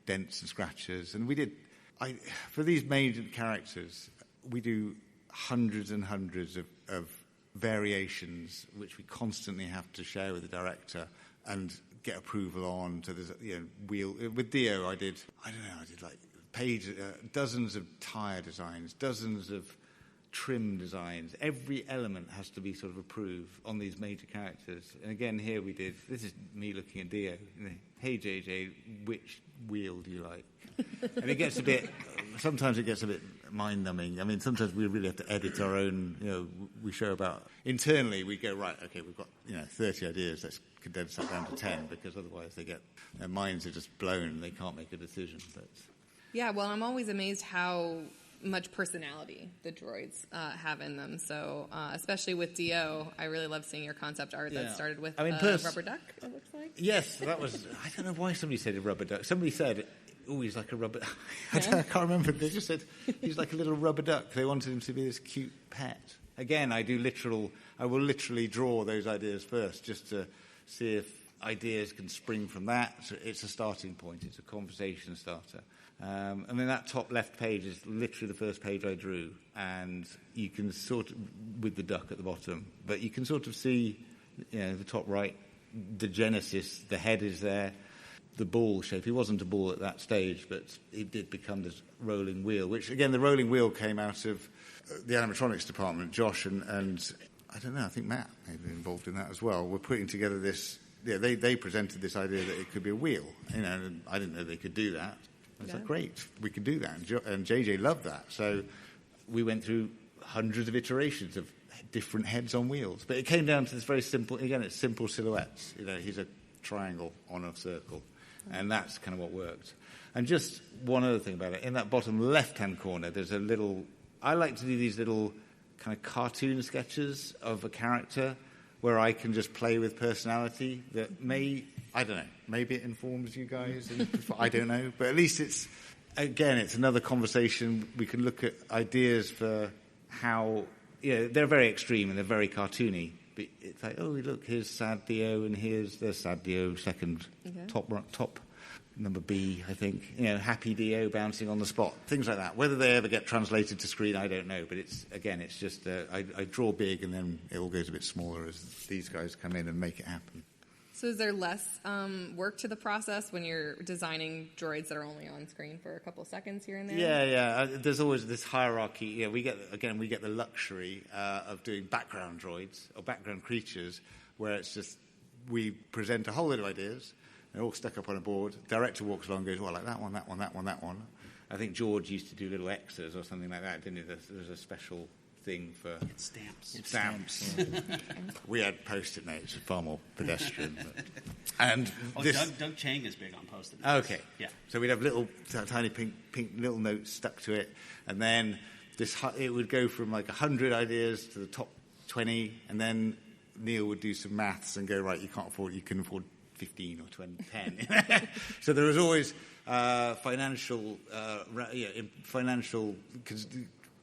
dents and scratches, and we did. For these major characters, we do hundreds and hundreds of variations, which we constantly have to share with the director and get approval on. So there's wheel with Dio. I did like dozens of tire designs, dozens of trim designs. Every element has to be sort of approved on these major characters. And again, here we did. This is me looking at Dio. Hey JJ, which wheel do you like? And it gets sometimes it gets a bit mind-numbing. I mean, sometimes we really have to edit our own, we show about, internally we go, right, okay, we've got, 30 ideas, let's condense that down to 10, because otherwise their minds are just blown and they can't make a decision. Yeah, well, I'm always amazed how much personality the droids have in them. So, especially with Dio, I really love seeing your concept art that started with rubber duck, it looks like. Yes, that was, I don't know why somebody said a rubber duck. Somebody said, he's like a rubber... I can't remember. They just said he's like a little rubber duck. They wanted him to be this cute pet. Again, I will literally draw those ideas first just to see if ideas can spring from that. So it's a starting point. It's a conversation starter. And then that top left page is literally the first page I drew. And you can sort of, with the duck at the bottom, but you can sort of see, the top right, the genesis, the head is there. The ball shape. He wasn't a ball at that stage, but it did become this rolling wheel, which, again, the rolling wheel came out of the animatronics department. Josh and I don't know, I think Matt may have been involved in that as well. We're putting together this... they presented this idea that it could be a wheel. And I didn't know they could do that. I was like, great, we could do that. And JJ loved that. So we went through hundreds of iterations of different heads on wheels. But it came down to this very simple... Again, it's simple silhouettes. He's a triangle on a circle. And that's kind of what worked. And just one other thing about it. In that bottom left-hand corner, there's a little... I like to do these little kind of cartoon sketches of a character where I can just play with personality that I don't know, maybe it informs you guys. I don't know. But at least it's another conversation. We can look at ideas for how... they're very extreme and they're very cartoony. But it's like, oh, look, here's Sad Dio, and there's Sad Dio, second, top number B, I think. Happy Dio bouncing on the spot, things like that. Whether they ever get translated to screen, I don't know. But it's just I draw big, and then it all goes a bit smaller as these guys come in and make it happen. So is there less work to the process when you're designing droids that are only on screen for a couple seconds here and there? Yeah. There's always this hierarchy. We get the luxury of doing background droids or background creatures where it's just we present a whole lot of ideas. They're all stuck up on a board. Director walks along and goes, well, like that one, that one, that one, that one. I think George used to do little X's or something like that, didn't he? There's a special thing for... It's stamps. Stamps. We had Post-it notes, far more pedestrian. And Doug Chang is big on Post-it notes. Okay. Yeah. So we'd have little tiny pink little notes stuck to it, and then it would go from like 100 ideas to the top 20, and then Neil would do some maths and go, right, you can afford 15 or 20, 10. So there was always financial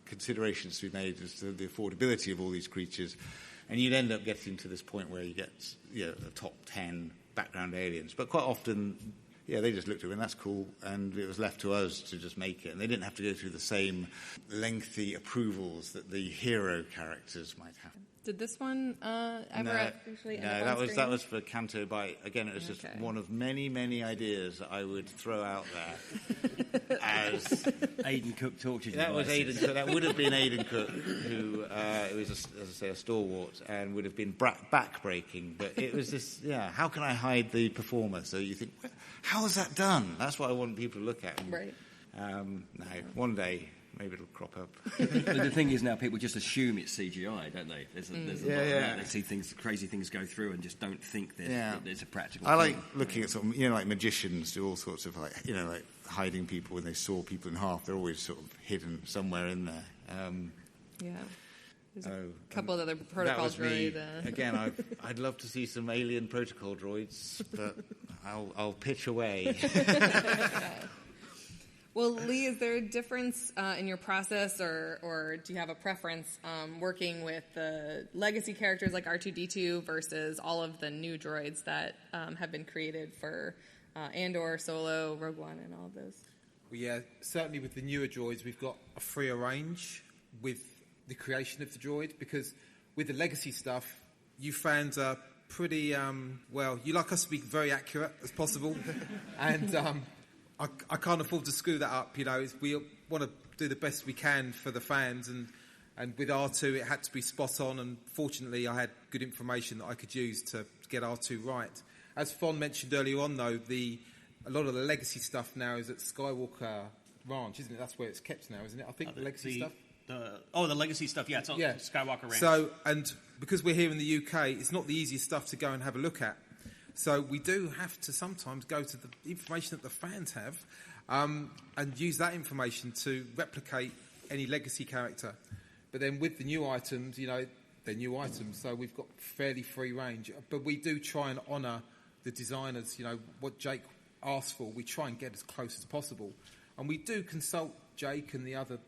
considerations to be made as to the affordability of all these creatures, and you'd end up getting to this point where you get the top 10 background aliens. But quite often, they just looked at it and that's cool, and it was left to us to just make it, and they didn't have to go through the same lengthy approvals that the hero characters might have. Did this one ever actually end up on that screen? was for Canto Bite. Again, it was just one of many, many ideas that I would throw out there as Aidan Cook tortured you. That was Aidan Cook. That would have been Aidan Cook, who was, as I say, a stalwart and would have been back-breaking. But it was this, how can I hide the performer? So you think, how is that done? That's what I want people to look at. Right. No, one day... maybe it'll crop up. The thing is now people just assume it's CGI, don't they? There's a lot of that. They see crazy things go through and just don't think there's a practical thing. I like looking at sort of, like magicians do all sorts of like hiding people when they saw people in half. They're always sort of hidden somewhere in there. There's a couple of other protocol that was me. droid. Again, I'd love to see some alien protocol droids, but I'll pitch away. Well, Lee, is there a difference in your process, or do you have a preference working with the legacy characters like R2-D2 versus all of the new droids that have been created for Andor, Solo, Rogue One, and all of those? Well, yeah, certainly with the newer droids, we've got a freer range with the creation of the droid, because with the legacy stuff, you fans are pretty, you like us to be very accurate as possible, and I can't afford to screw that up. We want to do the best we can for the fans, and with R2 it had to be spot on, and fortunately I had good information that I could use to get R2 right. As Fon mentioned earlier on, though, a lot of the legacy stuff now is at Skywalker Ranch, isn't it? That's where it's kept now, isn't it? I think the legacy stuff. The legacy stuff, yeah, it's all Skywalker Ranch. So, and because we're here in the UK, it's not the easiest stuff to go and have a look at. So we do have to sometimes go to the information that the fans have and use that information to replicate any legacy character. But then with the new items, they're new items, so we've got fairly free range. But we do try and honour the designers, what Jake asked for, we try and get as close as possible. And we do consult Jake and the other,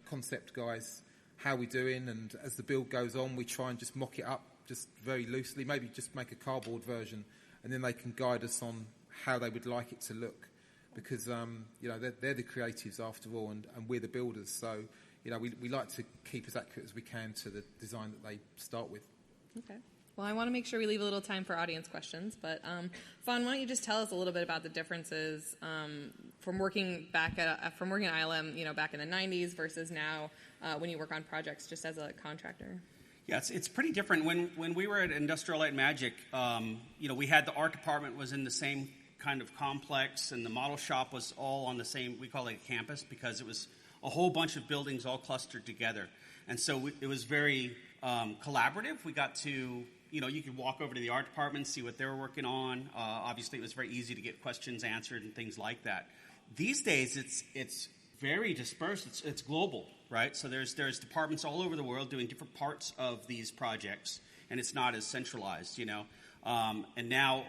concept guys, how we're doing, and as the build goes on, we try and just mock it up just very loosely, maybe just make a cardboard version, and then they can guide us on how they would like it to look, because they're the creatives after all, and we're the builders. So we like to keep as accurate as we can to the design that they start with. Okay. Well, I want to make sure we leave a little time for audience questions, but Fon, why don't you just tell us a little bit about the differences from working at ILM, back in the 90s versus now when you work on projects just as a contractor? Yeah, it's pretty different. When we were at Industrial Light and Magic, we had the art department was in the same kind of complex, and the model shop was all on the same, we call it a campus, because it was a whole bunch of buildings all clustered together. And so it was very collaborative. We got to, you could walk over to the art department, see what they were working on. Obviously, it was very easy to get questions answered and things like that. These days, it's very dispersed. It's global, right? So there's departments all over the world doing different parts of these projects, and it's not as centralized, And now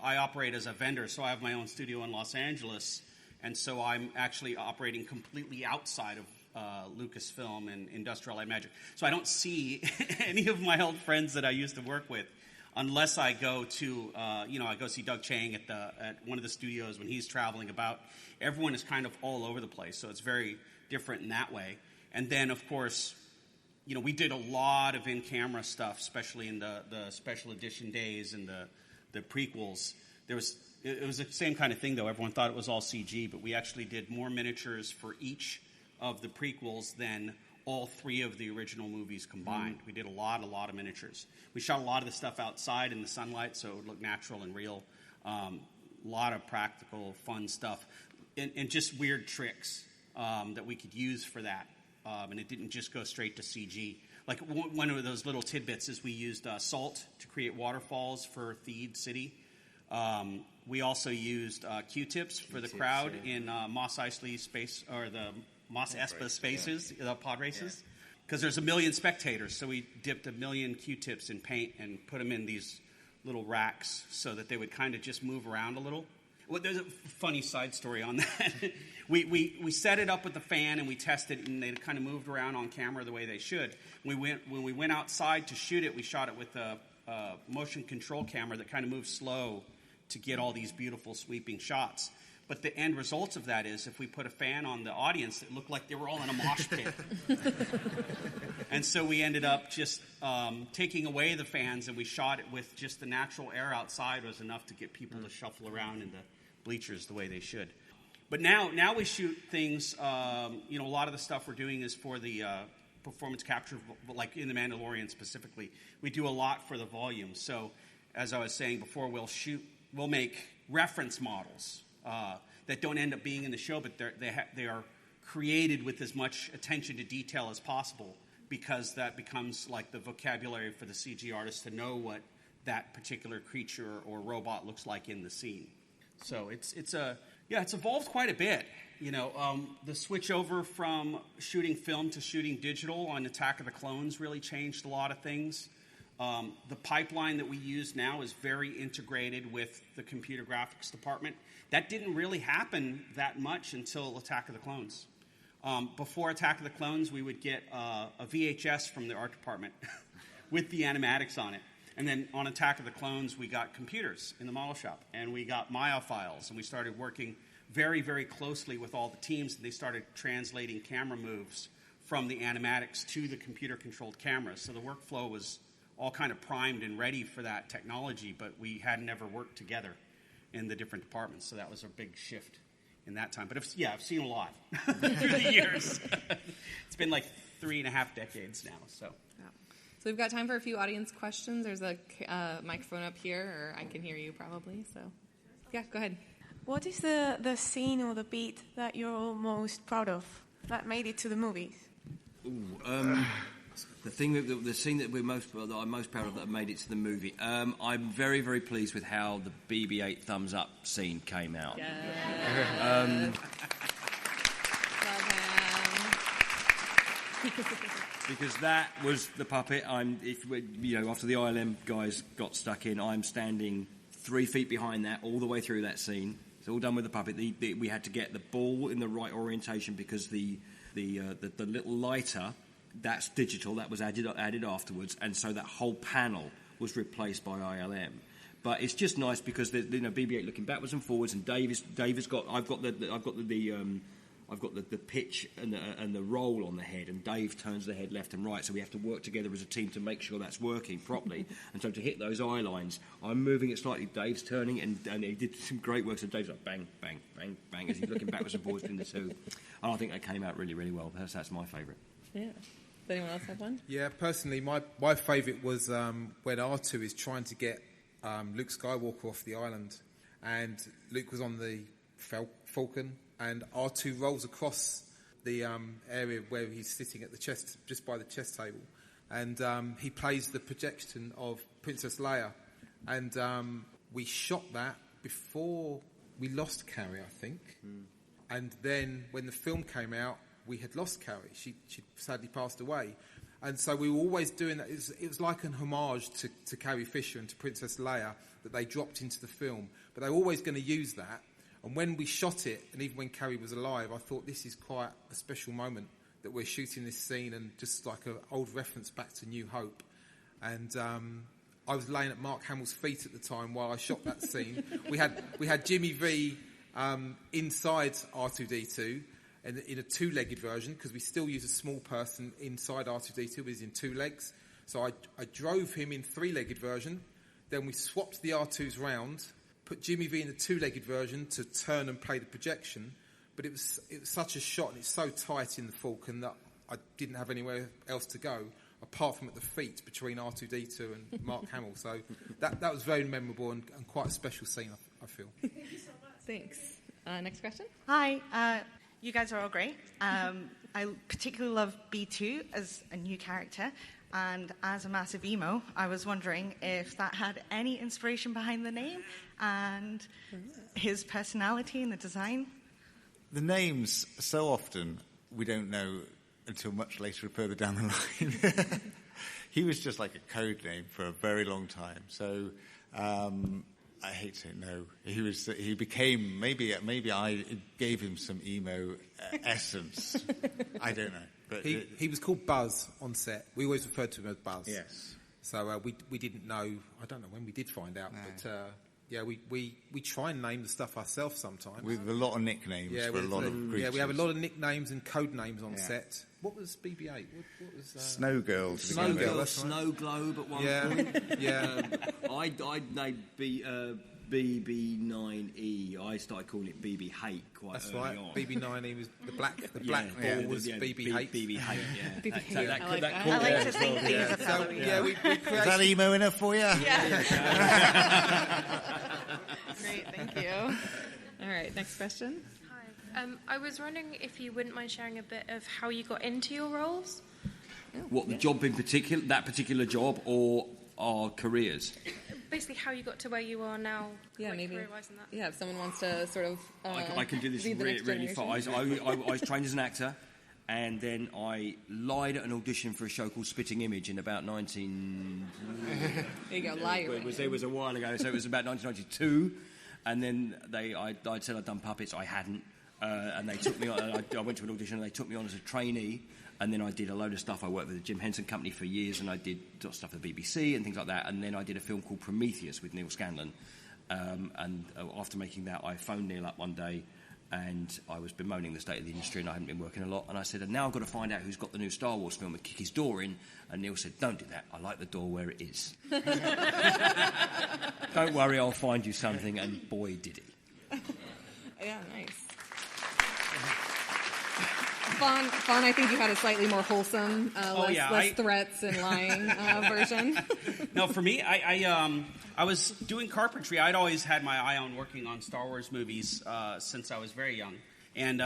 I operate as a vendor, so I have my own studio in Los Angeles, and so I'm actually operating completely outside of Lucasfilm and Industrial Light and Magic. So I don't see any of my old friends that I used to work with unless I go to, I go see Doug Chang at one of the studios when he's traveling about. Everyone is kind of all over the place, so it's very different in that way. And then, of course, we did a lot of in-camera stuff, especially in the special edition days and the prequels. It was the same kind of thing, though. Everyone thought it was all CG, but we actually did more miniatures for each of the prequels than all three of the original movies combined. We did a lot of miniatures. We shot a lot of the stuff outside in the sunlight, so it would look natural and real. A lot of practical, fun stuff, and just weird tricks that we could use for that. And it didn't just go straight to CG. Like one of those little tidbits is we used salt to create waterfalls for Theed City. We also used Q-tips for the crowd in Mos Eisley space, or the Mos Espa spaces, the pod races, because there's 1 million spectators. So we dipped 1 million Q-tips in paint and put them in these little racks so that they would kind of just move around a little. Well, there's a funny side story on that. we set it up with the fan and we tested it, and they kind of moved around on camera the way they should. When we went outside to shoot it, we shot it with a motion control camera that kind of moves slow to get all these beautiful sweeping shots. But the end result of that is if we put a fan on the audience, it looked like they were all in a mosh pit. And so we ended up just taking away the fans, and we shot it with just the natural air outside was enough to get people to shuffle around in the bleachers the way they should. But now we shoot things, a lot of the stuff we're doing is for the performance capture, like in the Mandalorian specifically. We do a lot for the volume. So as I was saying before, we'll make reference models that don't end up being in the show, but they are created with as much attention to detail as possible, because that becomes like the vocabulary for the CG artist to know what that particular creature or robot looks like in the scene. So it's evolved quite a bit, The switch over from shooting film to shooting digital on Attack of the Clones really changed a lot of things. The pipeline that we use now is very integrated with the computer graphics department. That didn't really happen that much until Attack of the Clones. Before Attack of the Clones, we would get a VHS from the art department with the animatics on it. And then on Attack of the Clones, we got computers in the model shop, and we got Maya files, and we started working very, very closely with all the teams, and they started translating camera moves from the animatics to the computer-controlled cameras. So the workflow was all kind of primed and ready for that technology, but we had never worked together in the different departments, so that was a big shift in that time. But I've seen a lot through the years. It's been like 3.5 decades now. So we've got time for a few audience questions. There's a microphone up here, or I can hear you probably. So, yeah, go ahead. What is the scene or the beat that you're most proud of that made it to the movies? The scene that I'm most proud of that made it to the movie. I'm very, very pleased with how the BB-8 thumbs up scene came out. Yes. Because that was the puppet. After the ILM guys got stuck in, I'm standing 3 feet behind that all the way through that scene. It's all done with the puppet. We had to get the ball in the right orientation because the little lighter, that's digital. That was added afterwards, and so that whole panel was replaced by ILM. But it's just nice because BB-8 looking backwards and forwards, and Davis got I've got the pitch and the roll on the head, and Dave turns the head left and right, so we have to work together as a team to make sure that's working properly. And so to hit those eye lines, I'm moving it slightly, Dave's turning, and he did some great work. So Dave's like bang, bang, bang, bang, as he's looking backwards and forwards between the two. And I think that came out really, really well. That's my favourite. Yeah. Does anyone else have one? Yeah, personally, my favourite was when R2 is trying to get Luke Skywalker off the island, and Luke was on the Falcon, and R2 rolls across the area where he's sitting at the chest, just by the chess table, and he plays the projection of Princess Leia, and we shot that before we lost Carrie, I think, and then when the film came out, we had lost Carrie. She sadly passed away, and so we were always doing that. It was like an homage to Carrie Fisher and to Princess Leia that they dropped into the film, but they were always going to use that. And when we shot it, and even when Carrie was alive, I thought this is quite a special moment that we're shooting this scene, and just like an old reference back to New Hope. And I was laying at Mark Hamill's feet at the time while I shot that scene. We had Jimmy V inside R2-D2 in a 2-legged version, because we still use a small person inside R2-D2, but he's in 2 legs. So I drove him in 3-legged version. Then we swapped the R2s round, put Jimmy V in the 2-legged version to turn and play the projection, but it was such a shot, and it's so tight in the Falcon that I didn't have anywhere else to go apart from at the feet between R2-D2 and Mark Hamill. So that was very memorable and quite a special scene, I feel. Thank you so much. Thanks. Next question. Hi. You guys are all great. I particularly love B2 as a new character. And as a massive emo, I was wondering if that had any inspiration behind the name and his personality and the design. The names, so often, we don't know until much later, further down the line. He was just like a code name for a very long time. So I hate to know. He became, maybe I gave him some emo essence. I don't know. But he was called Buzz on set. We always referred to him as Buzz. Yes. So we didn't know. I don't know when we did find out, but we try and name the stuff ourselves sometimes. With a lot of nicknames for a lot of creatures. Yeah, we have a lot of nicknames and code names on set. What was BB-8? What was Snow Girl? Snow Girl, Snow Globe at one point. Yeah. I'd named BB9E. I started calling it BB Hate quite That's early right. on. BB9E was the black ball was BB Hate. BB Hate, yeah. BB Hate. I like to think these are fellow we created... Is that emo enough for you? Yeah. Great, thank you. All right, next question. Hi. I was wondering if you wouldn't mind sharing a bit of how you got into your roles. What, the job in particular, that particular job, or our careers? basically how you got to where you are now. Yeah, maybe. Career-wise and that. Yeah, if someone wants to sort of. I can do this lead the really, next really generation. fast. I was trained as an actor, and then I lied at an audition for a show called Spitting Image in about 19... There you go, lie. It was a while ago, so it was about 1992, and then I'd said I'd done puppets. I hadn't, and they took me on. I went to an audition, and they took me on as a trainee. And then I did a load of stuff. I worked with the Jim Henson Company for years, and I did stuff for the BBC and things like that. And then I did a film called Prometheus with Neil Scanlon. And after making that, I phoned Neil up one day, and I was bemoaning the state of the industry, and I hadn't been working a lot. And I said, and now I've got to find out who's got the new Star Wars film and kick his door in. And Neil said, don't do that. I like the door where it is. Don't worry, I'll find you something. And boy, did he. Yeah, nice. Fon, I think you had a slightly more wholesome, less threats and lying version. No, for me, I was doing carpentry. I'd always had my eye on working on Star Wars movies since I was very young. And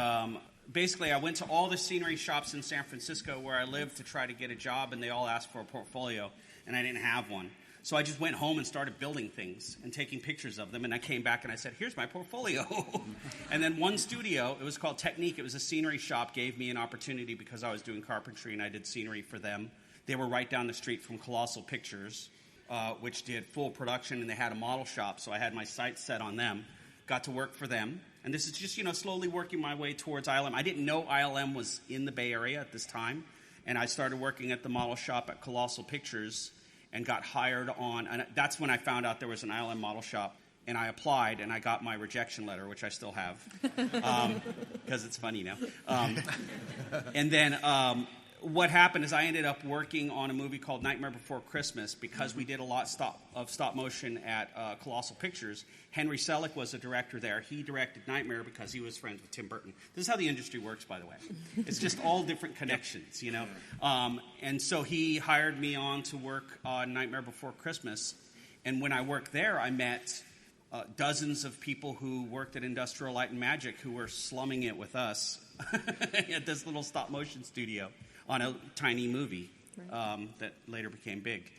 basically, I went to all the scenery shops in San Francisco where I lived to try to get a job, and they all asked for a portfolio, and I didn't have one. So I just went home and started building things and taking pictures of them, and I came back and I said, here's my portfolio. And then one studio, it was called Technique, it was a scenery shop, gave me an opportunity because I was doing carpentry and I did scenery for them. They were right down the street from Colossal Pictures, which did full production, and they had a model shop, so I had my sights set on them, got to work for them. And this is just, slowly working my way towards ILM. I didn't know ILM was in the Bay Area at this time, and I started working at the model shop at Colossal Pictures and got hired on, and that's when I found out there was an ILM model shop, and I applied, and I got my rejection letter, which I still have, because it's funny now. And then what happened is I ended up working on a movie called Nightmare Before Christmas because we did a lot of stop motion at Colossal Pictures. Henry Selick was a director there. He directed Nightmare because he was friends with Tim Burton. This is how the industry works, by the way. It's just all different connections, And so he hired me on to work on Nightmare Before Christmas. And when I worked there, I met dozens of people who worked at Industrial Light and Magic who were slumming it with us at this little stop motion studio on a tiny movie that later became big.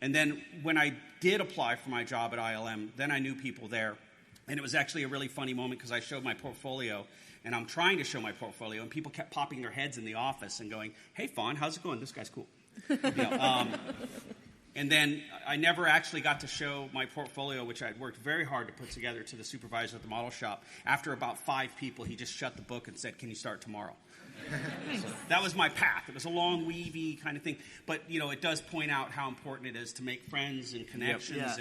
And then when I did apply for my job at ILM, then I knew people there. And it was actually a really funny moment because I showed my portfolio, and I'm trying to show my portfolio, and people kept popping their heads in the office and going, hey, Fon, how's it going? This guy's cool. And then I never actually got to show my portfolio, which I'd worked very hard to put together, to the supervisor at the model shop. After about 5 people, he just shut the book and said, can you start tomorrow? So that was my path. It was a long, weavy kind of thing. But, it does point out how important it is to make friends and connections. Yep.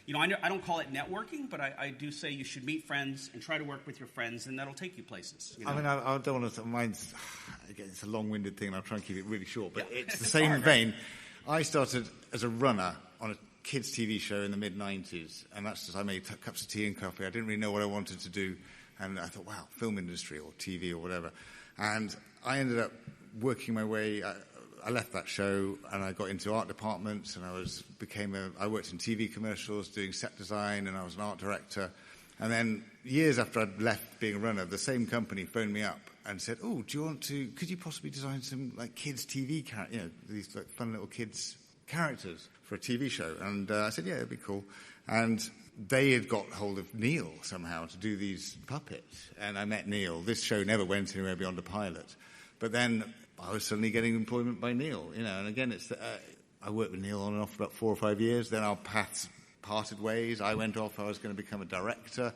Yeah. And, I don't call it networking, but I do say you should meet friends and try to work with your friends, and that'll take you places. I mean, I don't want to... Mine's... Again, it's a long-winded thing, and I'll try and keep it really short. But it's the same vein. I started as a runner on a kids' TV show in the mid-90s, and that's just... I made cups of tea and coffee. I didn't really know what I wanted to do, and I thought, wow, film industry or TV or whatever. And I ended up working my way. I left that show and I got into art departments, and I worked in TV commercials doing set design, and I was an art director. And then years after I'd left being a runner, the same company phoned me up and said, "Oh, could you possibly design some kids TV characters, these fun little kids characters for a TV show?" And I said, "Yeah, it'd be cool." And they had got hold of Neil somehow to do these puppets, and I met Neil. This show never went anywhere beyond a pilot, but then I was suddenly getting employment by Neil, and again, I worked with Neil on and off for about 4 or 5 years. Then our paths parted ways. I went off. I was going to become a director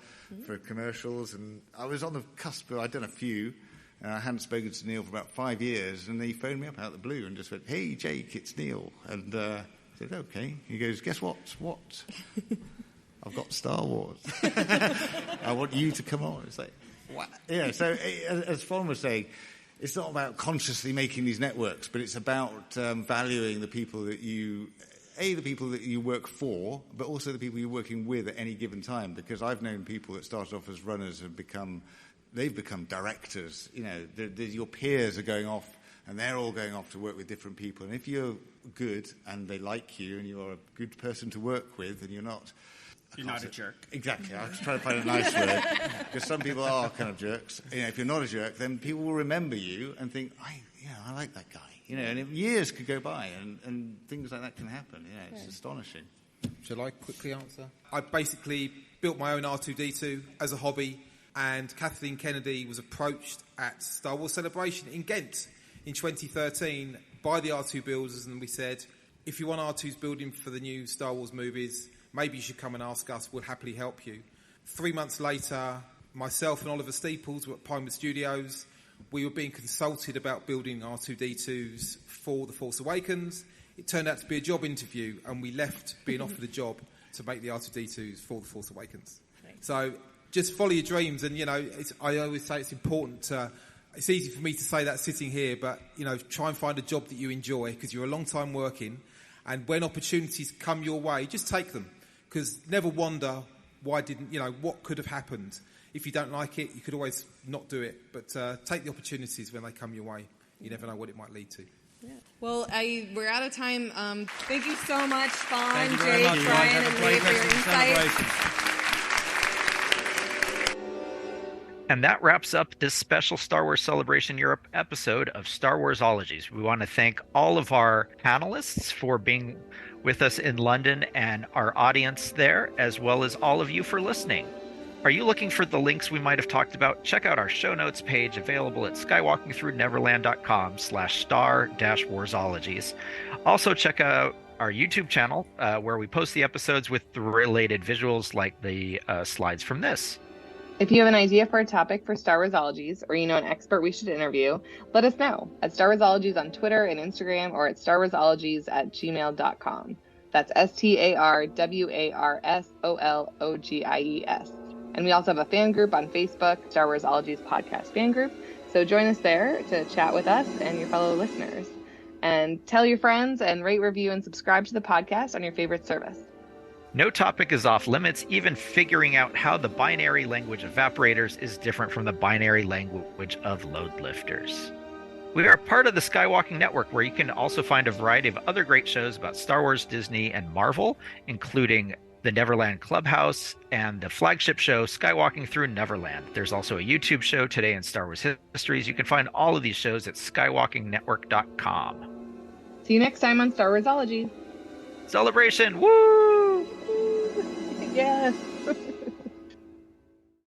for commercials, and I was on the cusp. I'd done a few, and I hadn't spoken to Neil for about 5 years, and he phoned me up out of the blue and just went, "Hey, Jake, it's Neil." And I said, "Okay." He goes, "Guess what? What? I've got Star Wars. I want you to come on." It's like, what? So as Fon was saying, it's not about consciously making these networks, but it's about valuing the people that you work for, but also the people you're working with at any given time. Because I've known people that started off as runners and they've become directors. Your peers are going off, and they're all going off to work with different people. And if you're good and they like you and you're a good person to work with, and you're not a jerk. Exactly. I was trying to find a nice word, because some people are kind of jerks. If you're not a jerk, then people will remember you and think, I like that guy. And years could go by, and things like that can happen. It's astonishing. Shall I quickly answer? I basically built my own R2-D2 as a hobby, and Kathleen Kennedy was approached at Star Wars Celebration in Ghent in 2013 by the R2 builders, and we said, if you want R2's building for the new Star Wars movies, maybe you should come and ask us, we'll happily help you. 3 months later, myself and Oliver Steeples were at Pinewood Studios. We were being consulted about building R2-D2s for The Force Awakens. It turned out to be a job interview, and we left being offered a job to make the R2-D2s for The Force Awakens. Thanks. So just follow your dreams, and, I always say it's important to... It's easy for me to say that sitting here, but, try and find a job that you enjoy, because you're a long time working, and when opportunities come your way, just take them, because never wonder what could have happened. If you don't like it, you could always not do it, but take the opportunities when they come your way. You never know what it might lead to. Yeah. Well, we're out of time. Thank you so much, Fon, Jake, Brian, and Lee for your insights. And that wraps up this special Star Wars Celebration Europe episode of Star Warsologies. We want to thank all of our panelists for being with us in London and our audience there, as well as all of you for listening. Are you looking for the links we might have talked about? Check out our show notes page available at skywalkingthroughneverland.com/star-warsologies. Also check out our YouTube channel where we post the episodes with the related visuals like the slides from this. If you have an idea for a topic for Star Warsologies, or you know an expert we should interview, let us know at Star Warsologies on Twitter and Instagram, or at starwarsologies@gmail.com. That's StarWarsologies. And we also have a fan group on Facebook, Star Warsologies Podcast Fan Group. So join us there to chat with us and your fellow listeners. And tell your friends, and rate, review, and subscribe to the podcast on your favorite service. No topic is off limits, even figuring out how the binary language of evaporators is different from the binary language of load lifters. We are part of the Skywalking Network, where you can also find a variety of other great shows about Star Wars, Disney, and Marvel, including the Neverland Clubhouse and the flagship show Skywalking Through Neverland. There's also a YouTube show, Today in Star Wars Histories. You can find all of these shows at skywalkingnetwork.com. See you next time on Star Warsology. Celebration! Woo! Yes.